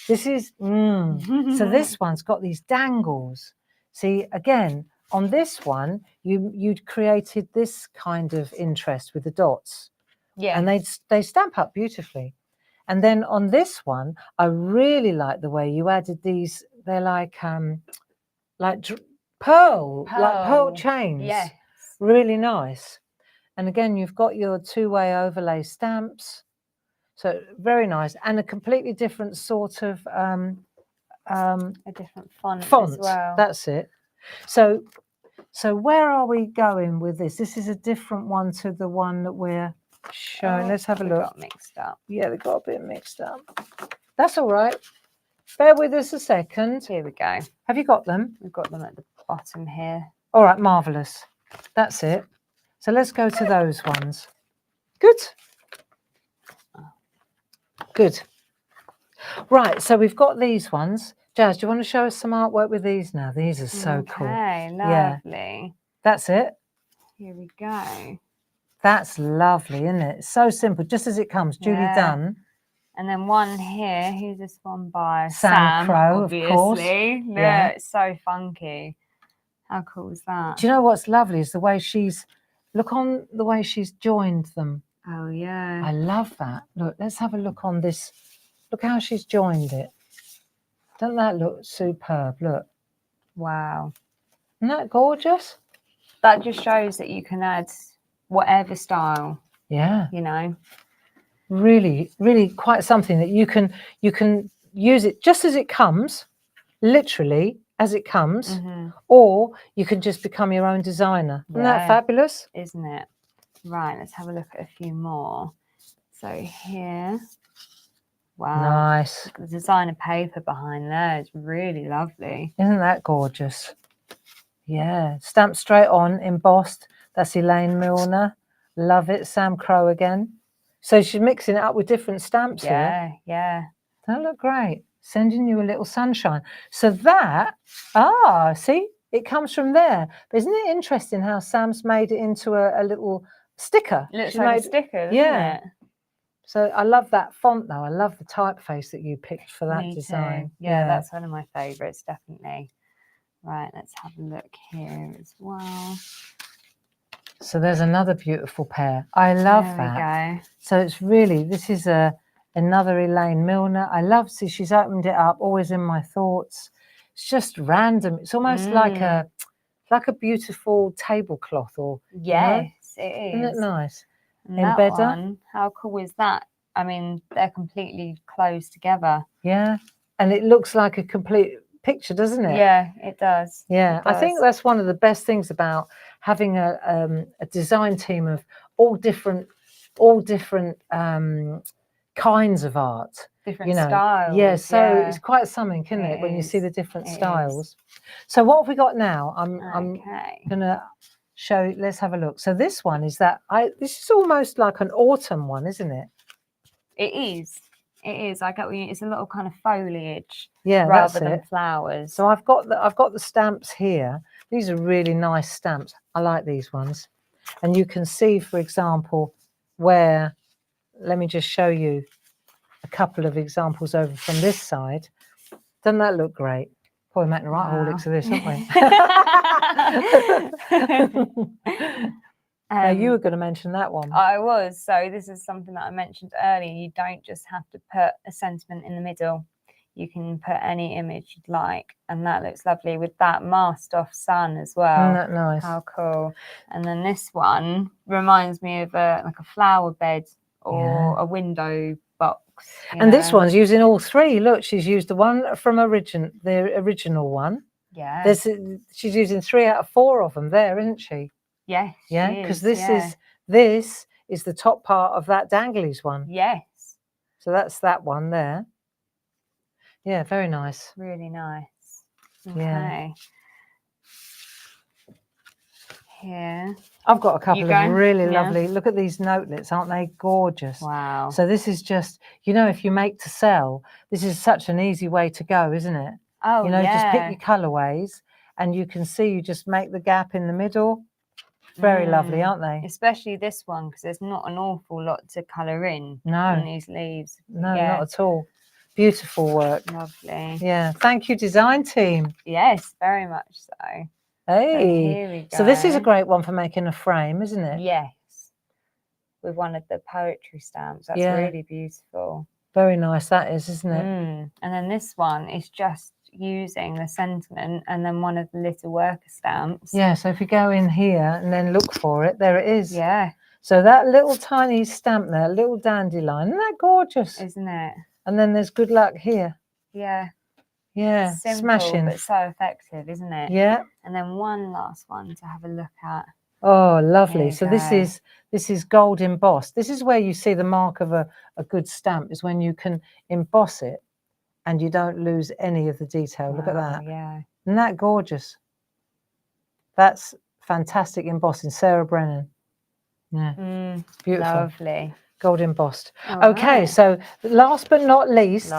This is so this one's got these dangles. See, again, on this one, you'd created this kind of interest with the dots. Yeah. And they stamp up beautifully. And then on this one, I really like the way you added these. They're like pearl chains. Yes. Really nice. And again, you've got your two-way overlay stamps. So very nice. And a completely different sort of A different font, font. as well. That's it. So where are we going with this? This is a different one to the one that we're showing. Let's have a look. Got mixed up. Yeah, they got a bit mixed up. That's all right. Bear with us a second. Here we go. Have you got them? We've got them at the bottom here. All right, marvellous. That's it. So let's go to those ones. Good. Good. Right, so we've got these ones. Jazz, do you want to show us some artwork with these now? These are so cool. Okay, Yeah. lovely. That's it. Here we go. That's lovely, isn't it? So simple, just as it comes. Julie Dunn. And then one here. Who's this one by? Sam Crow, obviously. of course. Look, Yeah. it's so funky. How cool is that? Do you know what's lovely is the way she's, look on the way she's joined them. Oh, yeah. I love that. Look, let's have a look on this. Look how she's joined it. Doesn't that look superb? Look. Wow. Isn't that gorgeous? That just shows that you can add whatever style, Yeah. you know. Really, really quite something that you can use it just as it comes, literally as it comes, or you can just become your own designer. Isn't that fabulous? Isn't it? Right, let's have a look at a few more. So here, wow. Nice. The designer paper behind there is really lovely. Isn't that gorgeous? Yeah, stamped straight on, embossed. That's Elaine Milner. Love it. Sam Crow again. So she's mixing it up with different stamps here. Yeah. That look great. Sending you a little sunshine. So that, see, it comes from there. But isn't it interesting how Sam's made it into a little sticker? Looks like a sticker, doesn't it? So I love that font though. I love the typeface that you picked for that Me design. too. Yeah, that's one of my favourites, definitely. Right, let's have a look here as well. So there's another beautiful pair. I love that. There we go. So it's really, this is another Elaine Milner. I love, see, she's opened it up, always in my thoughts. It's just random. It's almost like a beautiful tablecloth, or yes, it is. Isn't it nice? And that one, how cool is that? I mean, they're completely closed together. Yeah, and it looks like a complete picture, doesn't it? Yeah, it does. Yeah, it does. I think that's one of the best things about having a design team of all different kinds of art. Different styles. Yeah, so it's quite something, isn't it, when you see the different styles. So what have we got now? I'm gonna show. Let's have a look. So this one is this is almost like an autumn one, isn't it? It is. It is. I get what you mean. It's a lot of kind of foliage, rather than flowers. So I've got the stamps here. These are really nice stamps. I like these ones, and you can see, for example, where. Let me just show you a couple of examples over from this side. Doesn't that look great? Probably making the right holics of this, aren't we? You were going to mention that one. I was. So this is something that I mentioned earlier. You don't just have to put a sentiment in the middle. You can put any image you'd like, and that looks lovely with that masked off sun as well. Isn't that nice? How cool! And then this one reminds me of like a flower bed or a window box. And this one's using all three. Look, she's used the one from the original one. Yeah. She's using 3 out of 4 of them there, isn't she? Yes. Yeah, because this is the top part of that danglies one. Yes. So that's that one there. Yeah, very nice. Really nice. Okay. Yeah. Here. I've got a couple of really lovely. Look at these notelets, aren't they gorgeous? Wow. So this is just, if you make to sell, this is such an easy way to go, isn't it? Oh, just pick your colorways, and you can see you just make the gap in the middle. Very lovely, aren't they? Especially this one, because there's not an awful lot to colour in on these leaves. No, not at all. Beautiful work. Lovely. Yeah. Thank you, design team. Yes, very much so. Hey. So here we go. So this is a great one for making a frame, isn't it? Yes. With one of the poetry stamps. That's really beautiful. Very nice that is, isn't it? And then this one is just using the sentiment and then one of the little worker stamps. Yeah, so if you go in here and then look for it, there it is. Yeah. So that little tiny stamp there, little dandelion, isn't that gorgeous? Isn't it? And then there's good luck here. Yeah. Yeah, Simple, smashing. but so effective, isn't it? Yeah. And then one last one to have a look at. Oh, lovely. There So you this is gold embossed. This is where you see the mark of a good stamp, is when you can emboss it and you don't lose any of the detail. Look at that. Yeah. Isn't that gorgeous? That's fantastic embossing. Sarah Brennan. Yeah. Beautiful. Lovely. Gold embossed. All Okay, right. so last but not least,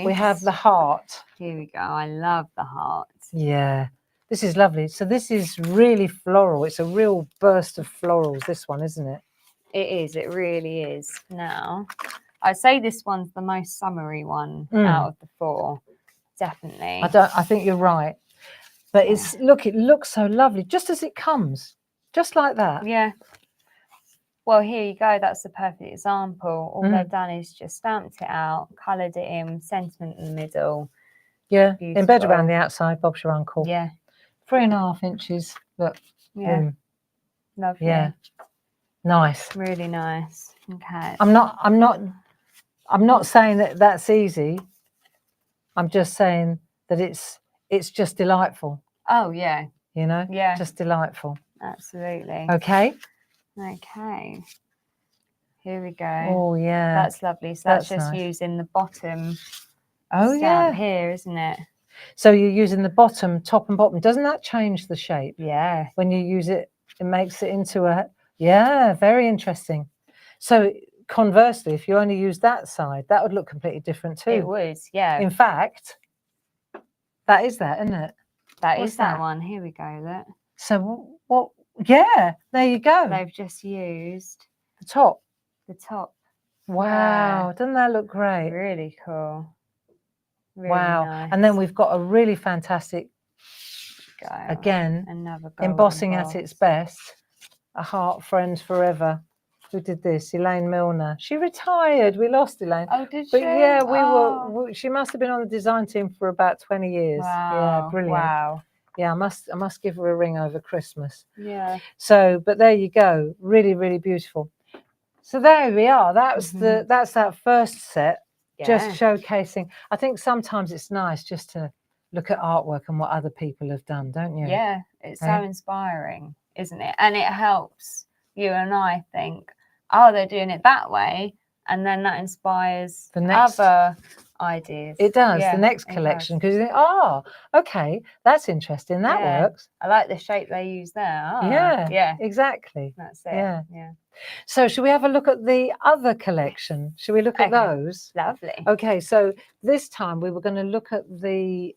we have the heart. Here we go. I love the heart. Yeah. This is lovely. So this is really floral. It's a real burst of florals, this one, isn't it? It is. It really is. Now, I'd say this one's the most summery one out of the four. Definitely. I think you're right. But it's it looks so lovely just as it comes. Just like that. Yeah. Well, here you go. That's the perfect example. All they've done is just stamped it out, coloured it in, sentiment in the middle. Yeah. Beautiful. Embed around the outside, Bob's your uncle. Yeah. 3.5 inches. Look. Yeah. Boom. Lovely. Yeah. Nice. Really nice. Okay. I'm not saying that that's easy. I'm just saying that it's just delightful. Oh yeah. You know? Yeah. Just delightful. Absolutely. Okay. Okay. Here we go. Oh yeah. That's lovely. So that's just nice. using the bottom Oh yeah. here, isn't it? So you're using the bottom, top and bottom. Doesn't that change the shape? Yeah. When you use it, it makes it into a, yeah, very interesting. So conversely, if you only use that side, that would look completely different too. It would, yeah. In fact, that is that, isn't it? What's that one. Here we go, look. So what, yeah, there you go. They've just used the top. The top. Wow, doesn't that look great? Really cool. Really wow. Nice. And then we've got a really fantastic, again, another embossing at its best, a heart, friends forever. Who did this? Elaine Milner. She retired. We lost Elaine. Oh, did but she? Yeah, she must have been on the design team for about 20 years. Wow. Yeah, brilliant. Wow. Yeah, I must give her a ring over Christmas. Yeah. So, but there you go. Really, really beautiful. So there we are. That's that first set. Yeah. Just showcasing. I think sometimes it's nice just to look at artwork and what other people have done, don't you? Yeah, it's so inspiring, isn't it? And it helps you and I think, oh, they're doing it that way, and then that inspires the next other ideas. It does, the next collection, because you think, oh, okay, that's interesting, that works. I like the shape they use there. Oh, yeah, exactly. That's it. Yeah. So should we have a look at the other collection? Should we look at those? Lovely. Okay, so this time we were going to look at the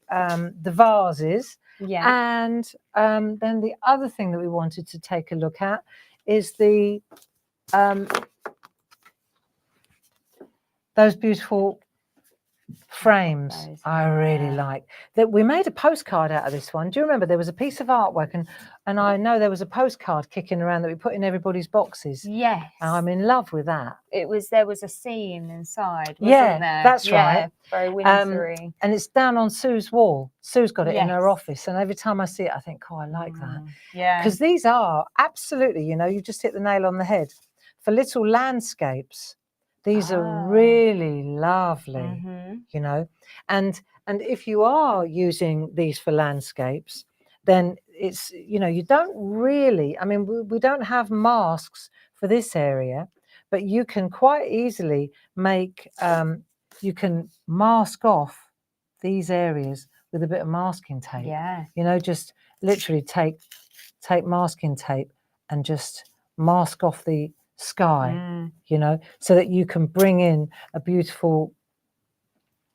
vases. Yeah. And then the other thing that we wanted to take a look at is the those beautiful frames. I really like that. We made a postcard out of this one. Do you remember there was a piece of artwork, and I know there was a postcard kicking around that we put in everybody's boxes. Yes. And I'm in love with that. There was a scene inside, wasn't there? That's right. Very wintry. And it's down on Sue's wall. Sue's got it in her office, and every time I see it I think, oh, I like that. Yeah. Because these are absolutely, you just hit the nail on the head. For little landscapes, these are really lovely, and if you are using these for landscapes, then it's, you don't really, I mean, we don't have masks for this area, but you can quite easily make, you can mask off these areas with a bit of masking tape. Yeah. Just literally take masking tape and just mask off the sky, so that you can bring in a beautiful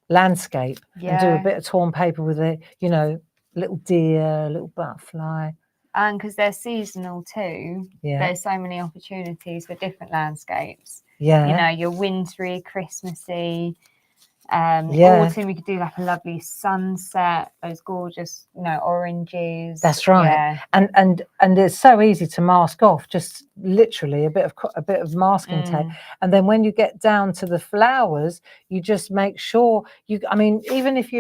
landscape and do a bit of torn paper with a, little deer, little butterfly. And because they're seasonal too, there's so many opportunities for different landscapes. Yeah. Your wintry, Christmassy. Autumn, we could do like a lovely sunset, those gorgeous, oranges. That's right. Yeah. And it's so easy to mask off, just literally a bit of masking tape. And then when you get down to the flowers, you just make sure even if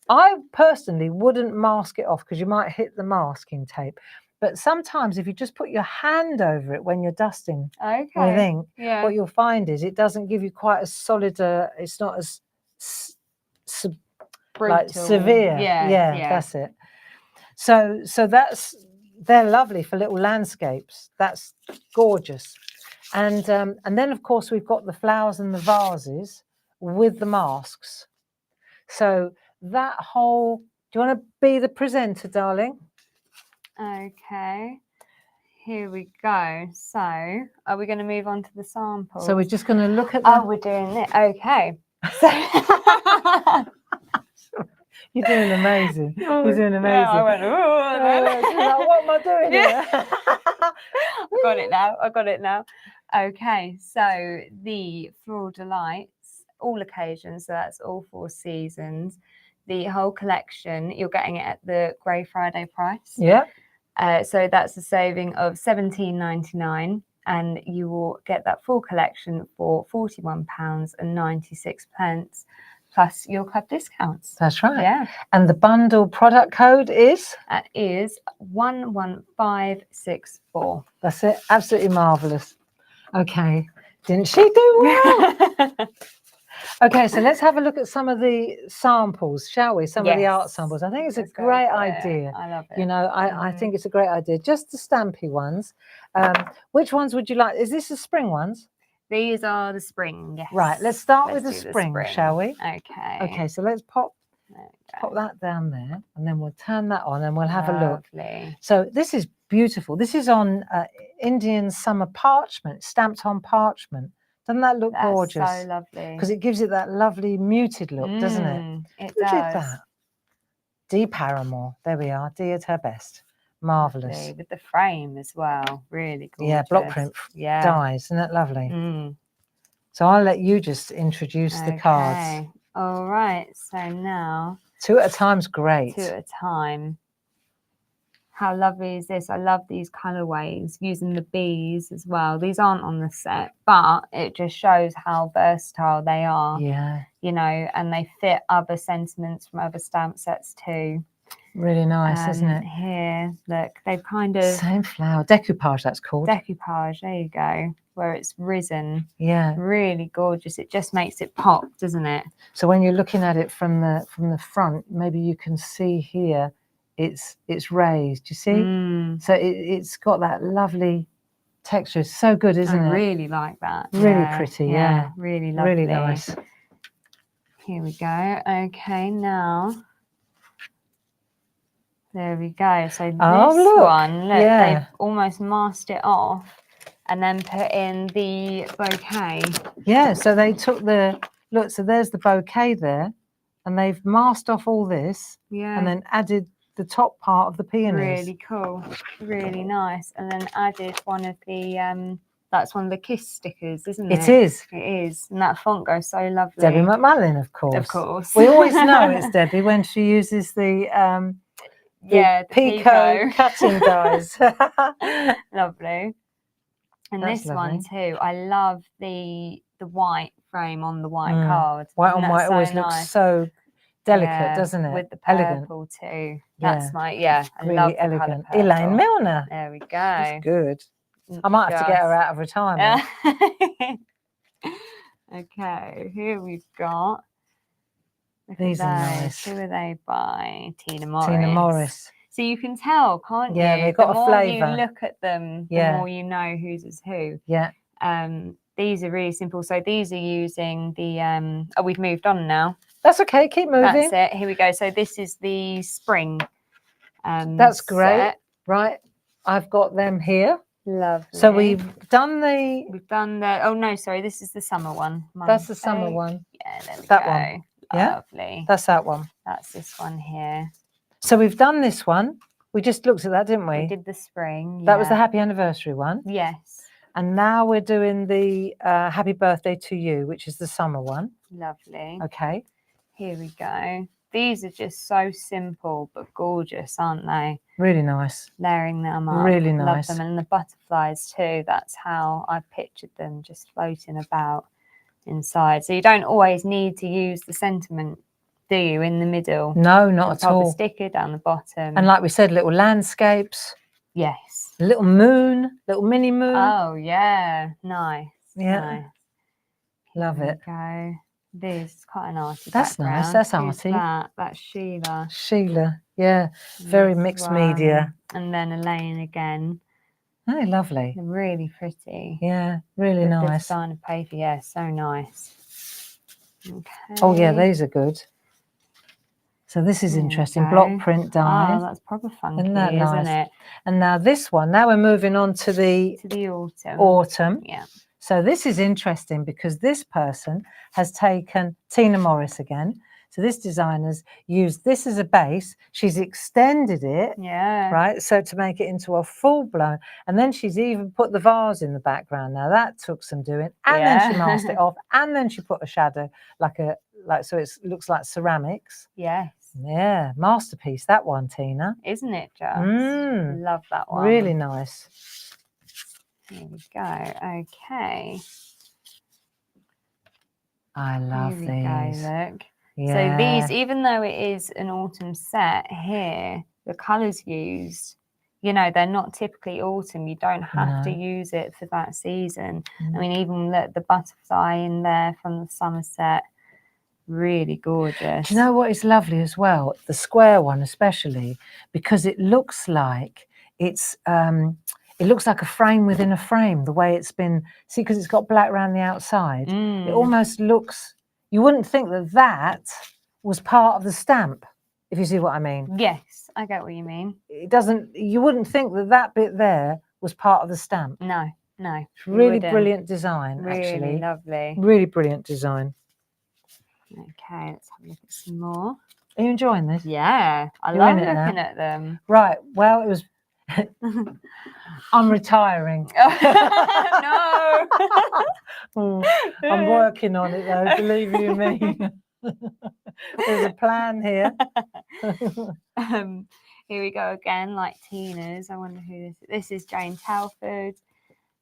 I personally wouldn't mask it off because you might hit the masking tape. But sometimes if you just put your hand over it when you're dusting with Okay. ink, Yeah. what you'll find is it doesn't give you quite as solid it's not as like Brutal. severe. Yeah. That's it. So they're lovely for little landscapes. That's gorgeous. And then of course we've got the flowers and the vases with the masks. So that whole, do you want to be the presenter, darling? Okay. Here we go. So are we going to move on to the samples? So we're just going to look at Oh, we're doing it. Okay. So you're doing amazing. You're doing amazing. Yeah, I went, like, what am I doing here? I got it now. I got it now. Okay, so the Floral Delights, all occasions, so that's all 4 seasons. The whole collection, you're getting it at the Grey Friday price. Yeah. So that's a saving of £17.99, and you will get that full collection for £41.96. Plus your club discounts. That's right. Yeah. And the bundle product code is? That is 11564. That's it. Absolutely marvellous. Okay. Didn't she do well? Okay, so let's have a look at some of the samples, shall we? Some of the art samples. I think it's a great idea. I love it. You know, I think it's a great idea. Just the stampy ones. Which ones would you like? Is this the spring ones? These are the spring, yes. Right, let's start with the spring, shall we? Okay. Okay, so let's pop that down there, and then we'll turn that on and we'll have a look. So this is beautiful. This is on Indian summer parchment, stamped on parchment. Doesn't that look gorgeous? That's so lovely. Because it gives it that lovely muted look, doesn't it? It Who does. did that? Dee Paramore. There we are. Dee at her best. Marvellous. Lovely. With the frame as well. Really gorgeous. Yeah, block print dies. Isn't that lovely? So I'll let you just introduce the cards. All right. So now 2 at a time's great. 2 at a time. How lovely is this? I love these colorways, using the bees as well. These aren't on the set, but it just shows how versatile they are. Yeah. You know, and they fit other sentiments from other stamp sets too. Really nice, isn't it? Here, look, they've kind of... Same flower. Decoupage, that's called. Decoupage, there you go. Where it's risen. Yeah. Really gorgeous. It just makes it pop, doesn't it? So when you're looking at it from the front, maybe you can see here it's raised. You see? So it's got that lovely texture. It's so good, isn't it? I really like that. Really pretty, yeah. Really lovely. Really nice. Here we go. Okay, now... There we go. So this one, look, they've almost masked it off and then put in the bouquet. Yeah, so they took look, so there's the bouquet there, and they've masked off all this and then added the top part of the peonies. Really cool. Really nice. And then added one of the, that's one of the kiss stickers, isn't it? It is. It is. And that font goes so lovely. Debbie McMullen, of course. Of course. We always know it's Debbie when she uses the the Pico cutting dies. Lovely. And That's this one too, I love the white frame on the white card. White on white always looks so delicate, doesn't it? With the purple too. That's I really love elegant. The colour Elaine purple. Milner. There we go. That's good. I might have to get her out of retirement. Okay, here we've got. These are nice. Who are they by? Tina Morris. Tina Morris. So you can tell, can't you? Yeah, they've got a flavour. The more you look at them, the more you know whose is who. Yeah. These are really simple. So these are using the we've moved on now. That's okay, keep moving. That's it. Here we go. So this is the spring. That's great. Set. Right. I've got them here. Lovely. So we've done the oh no, sorry, this is the summer one. That's the summer one. Yeah, there we that go. One. Yeah. Lovely. That's that one. That's this one here. So we've done this one. We just looked at that, didn't we? We did the spring. That was the happy anniversary one. Yes. And now we're doing the happy birthday to you, which is the summer one. Lovely. Okay. Here we go. These are just so simple but gorgeous, aren't they? Really nice. Layering them up. Really nice. Love them. And the butterflies too. That's how I pictured them, just floating about inside. So you don't always need to use the sentiment, do you, in the middle? No, not at all. A sticker down the bottom. And like we said, little landscapes. Yes. A little moon, little mini moon. Oh yeah, nice. Yeah. Nice. Love Here it. we go. This is quite an arty That's nice. background. That's Who's arty. that? That's Sheila. Sheila. Yeah. And Very this mixed one. media. And then Elaine again. Oh, lovely. They're really pretty. Yeah, really With the nice. design of paper. Yeah, so nice. Okay. Oh yeah, these are good. So this is There we interesting. go. Block print dies. Oh, that's proper funky, Isn't that isn't nice? it? And now this one. Now we're moving on to the autumn. autumn. Yeah. So this is interesting because this person has taken Tina Morris again. So this designer's used this as a base. She's extended it, Yeah. right? So to make it into a full blown, and then she's even put the vase in the background. Now that took some doing, and then she masked it off, and then she put a shadow so it looks like ceramics. Yes. Yeah, masterpiece that one, Tina. Isn't it just? Love that one. Really nice. Here we go. Okay. I love Here we these. go, look. Yeah. So these, even though it is an autumn set here, the colours used, you know, they're not typically autumn. You don't have to use it for that season. I mean, even look, the butterfly in there from the summer set, really gorgeous. Do you know what is lovely as well? The square one especially, because it looks like it's it looks like a frame within a frame, the way it's been, see, because it's got black around the outside. It almost looks, you wouldn't think that that was part of the stamp, if you see what I mean. Yes, I get what you mean. It doesn't, you wouldn't think that that bit there was part of the stamp. No. It's really brilliant design, really actually. Really lovely. Really brilliant design. Okay, let's have a look at some more. Are you enjoying this? Yeah, I You're love in it now? looking at them. Right, well, it was... I'm retiring. No. I'm working on it though, believe you me. There's a plan here. Here we go again, like Tina's. I wonder who this is. This is Jane Telford.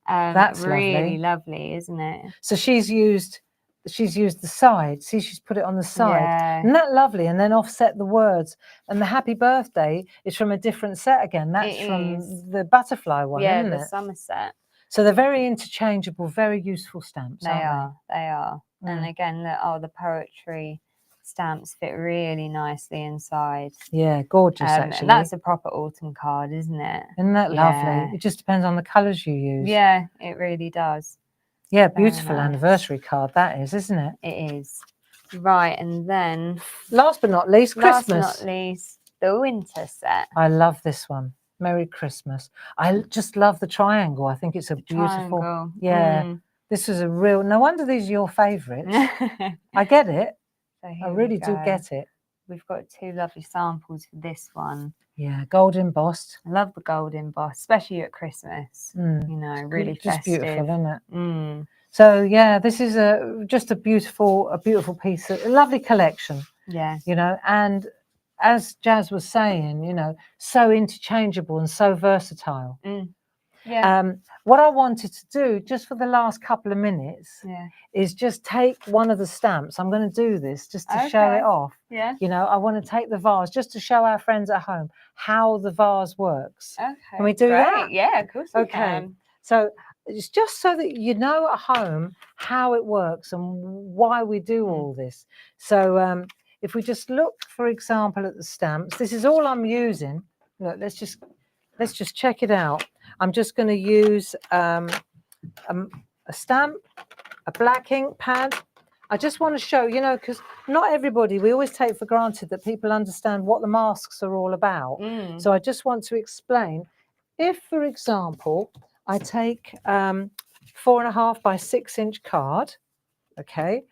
That's really lovely, isn't it? So she's used the side. See, she's put it on the side. Yeah. Isn't that lovely? And then offset the words. And the happy birthday is from a different set again. That's from the butterfly one, yeah, isn't the it? summer set. So they're very interchangeable, very useful stamps, aren't They are. And again, the poetry stamps fit really nicely inside. Yeah, gorgeous actually. And that's a proper autumn card, isn't it? Isn't that lovely? It just depends on the colours you use. Yeah, it really does. Yeah, beautiful anniversary card that is, isn't it? It is. Right, and then last but not least, Christmas. Last but not least, the winter set. I love this one. Merry Christmas. I just love the triangle. I think it's a beautiful. Triangle. Yeah. This is a real. No wonder these are your favourites. I get it. So I really do get it. We've got two lovely samples for this one. Yeah, gold embossed. I love the gold embossed, especially at Christmas. You know, really just festive. beautiful, isn't it? So yeah, this is just a beautiful piece, a lovely collection. Yeah. You know, and as Jazz was saying, you know, so interchangeable and so versatile. Yeah. What I wanted to do just for the last couple of minutes is just take one of the stamps. I'm going to do this just to show it off. Yeah. You know, I want to take the vase just to show our friends at home how the vase works. Okay. Can we do that? Yeah, of course we can. So it's just so that you know at home how it works and why we do all this. So if we just look, for example, at the stamps, this is all I'm using. Look, let's just check it out. I'm just going to use a stamp, a black ink pad. I just want to show, you know, because not everybody, we always take for granted that people understand what the masks are all about. So I just want to explain. If, for example, I take 4.5 by 6 inch card, okay,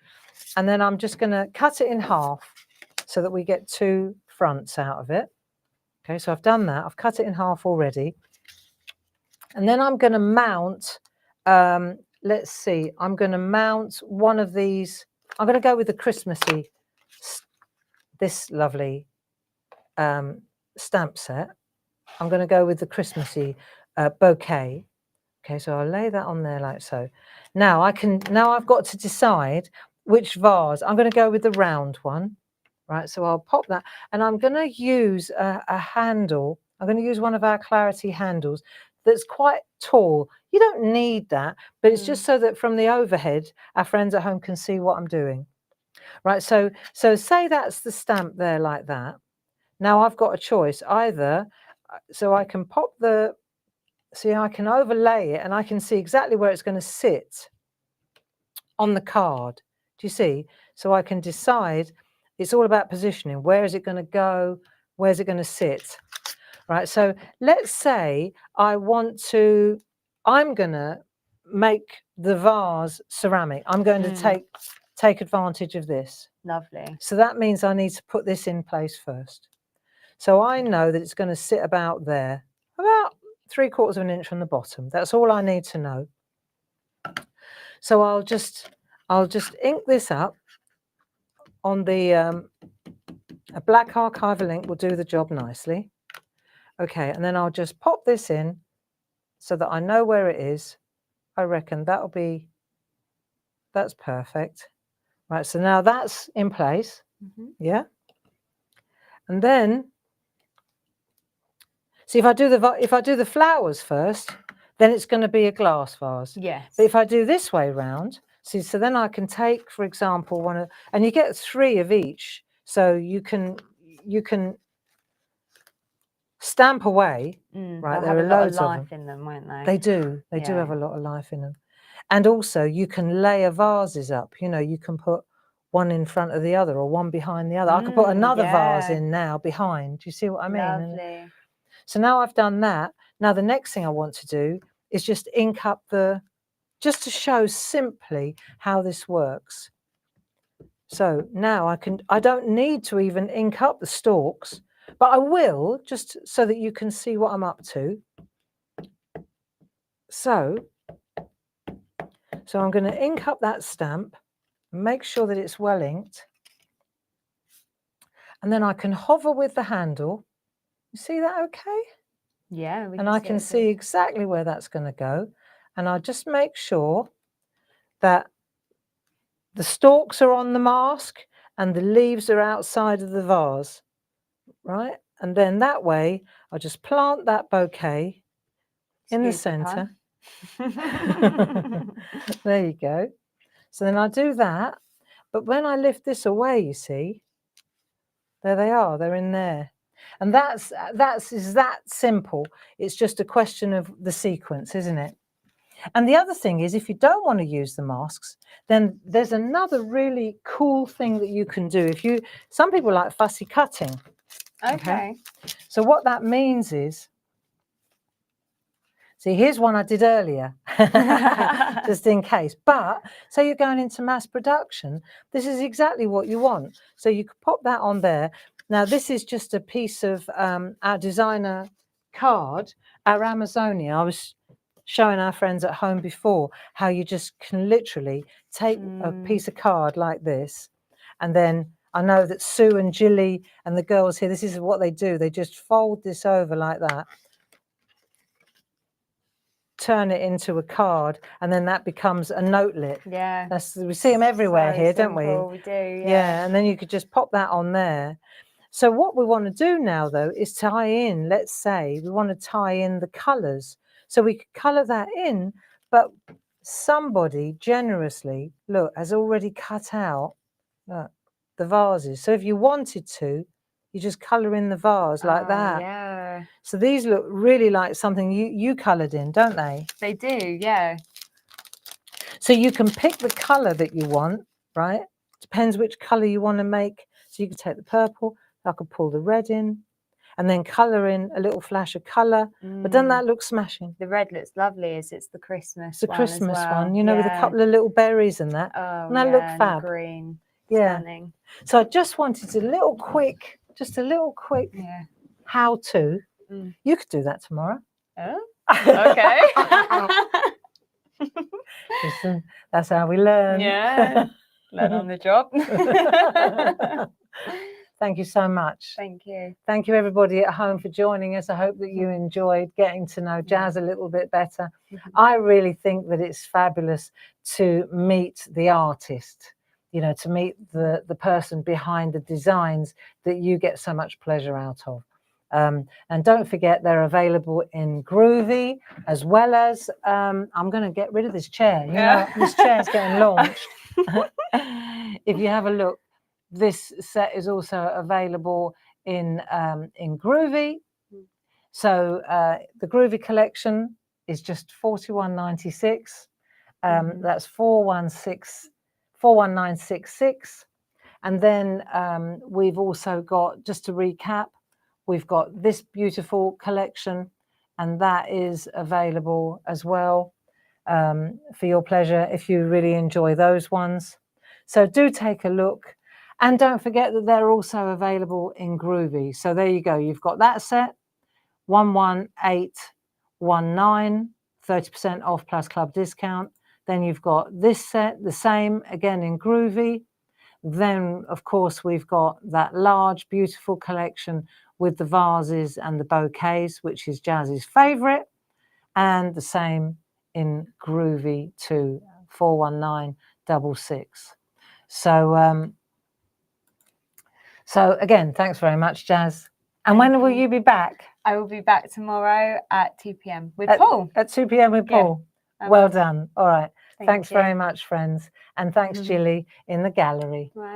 and then I'm just going to cut it in half so that we get 2 fronts out of it. Okay, so I've done that. I've cut it in half already. And then I'm going to mount, let's see, I'm going to mount one of these. I'm going to go with the Christmassy, this lovely stamp set. I'm going to go with the Christmassy bouquet. Okay, so I'll lay that on there like so. Now I've got to decide which vase. I'm going to go with the round one. Right, so I'll pop that, and I'm going to use a handle. I'm going to use one of our clarity handles that's quite tall. You don't need that, but it's just so that from the overhead, our friends at home can see what I'm doing. Right, so say that's the stamp there like that. Now I've got a choice either, so I can pop the, see, I can overlay it and I can see exactly where it's going to sit on the card. Do you see? So I can decide, it's all about positioning. Where is it going to go? Where's it going to sit? Right, so let's say I want to, I'm going to make the vase ceramic. I'm going to take advantage of this. Lovely. So that means I need to put this in place first. So I know that it's going to sit about there, about 3/4 of an inch from the bottom. That's all I need to know. So I'll just ink this up on the, a black archival ink will do the job nicely. Okay, and then I'll just pop this in so that I know where it is. I reckon that'll be, that's perfect. Right, so now that's in place. Yeah. And then, see, if I do the flowers first, then it's going to be a glass vase. Yes. But if I do this way round, see, so then I can take, for example, one of, and you get 3 of each, so you can stamp away. Right, there are loads of them. In them, won't they? They do. They do have a lot of life in them. And also, you can layer vases up. You know, you can put one in front of the other or one behind the other. I could put another vase in now behind. Do you see what I mean? Lovely. So now I've done that. Now the next thing I want to do is just ink up the, just to show simply how this works. So now I don't need to even ink up the stalks, but I will, just so that you can see what I'm up to. So I'm going to ink up that stamp, make sure that it's well inked, and then I can hover with the handle. You see that okay? Yeah. And I can see exactly where that's going to go. And I'll just make sure that the stalks are on the mask and the leaves are outside of the vase, right? And then that way, I'll just plant that bouquet in the center. There you go. So then I do that. But when I lift this away, you see, there they are, they're in there. And that's that simple. It's just a question of the sequence, isn't it? And the other thing is, if you don't want to use the masks, then there's another really cool thing that you can do. Some people like fussy cutting. Okay. So what that means is, see, here's one I did earlier, just in case. But say you're going into mass production, this is exactly what you want. So you could pop that on there. Now, this is just a piece of our designer card, our Amazonia. I was showing our friends at home before how you just can literally take a piece of card like this, and then I know that Sue and Jilly and the girls here, this is what they do. They just fold this over like that, turn it into a card, and then that becomes a notelet. Yeah. We see them everywhere here, don't we? We do, yeah. And then you could just pop that on there. So what we want to do now, though, is tie in, let's say, we want to tie in the colours. So we could colour that in, but somebody generously, look, has already cut out the vases. So if you wanted to, you just colour in the vase like that. Yeah. So these look really like something you coloured in, don't they? They do, yeah. So you can pick the colour that you want, right? Depends which colour you want to make. So you could take the purple, I could pull the red in, and then colour in a little flash of colour. But doesn't that look smashing? The red looks lovely, as it's the Christmas It's the one Christmas as well. one, you know, with a couple of little berries and that. Oh, and that look fab. And the green. Yeah. Stunning. So I just wanted a little quick how-to. You could do that tomorrow. Oh, okay. Listen, that's how we learn. Yeah, learn on the job. Thank you so much. Thank you. Thank you, everybody at home, for joining us. I hope that you enjoyed getting to know Jazz a little bit better. I really think that it's fabulous to meet the artist, you know, to meet the person behind the designs that you get so much pleasure out of. And don't forget, they're available in Groovi, as well as, I'm going to get rid of this chair. You know, this chair's getting launched. If you have a look, this set is also available in Groovi. So the Groovi collection is just $41.96. That's 41966. And then we've also got, just to recap, we've got this beautiful collection, and that is available as well for your pleasure if you really enjoy those ones. So do take a look. And don't forget that they're also available in Groovi. So there you go. You've got that set, 11819, 30% off plus club discount. Then you've got this set, the same, again in Groovi. Then, of course, we've got that large, beautiful collection with the vases and the bouquets, which is Jazz's favourite. And the same in Groovi too, 41966. So again, thanks very much, Jazz. And when will you be back? I will be back tomorrow at 2 p.m. with Paul. At 2 p.m. with Paul. Well done. All right. Thanks you. very much, friends. And thanks, Jilly, in the gallery. Right.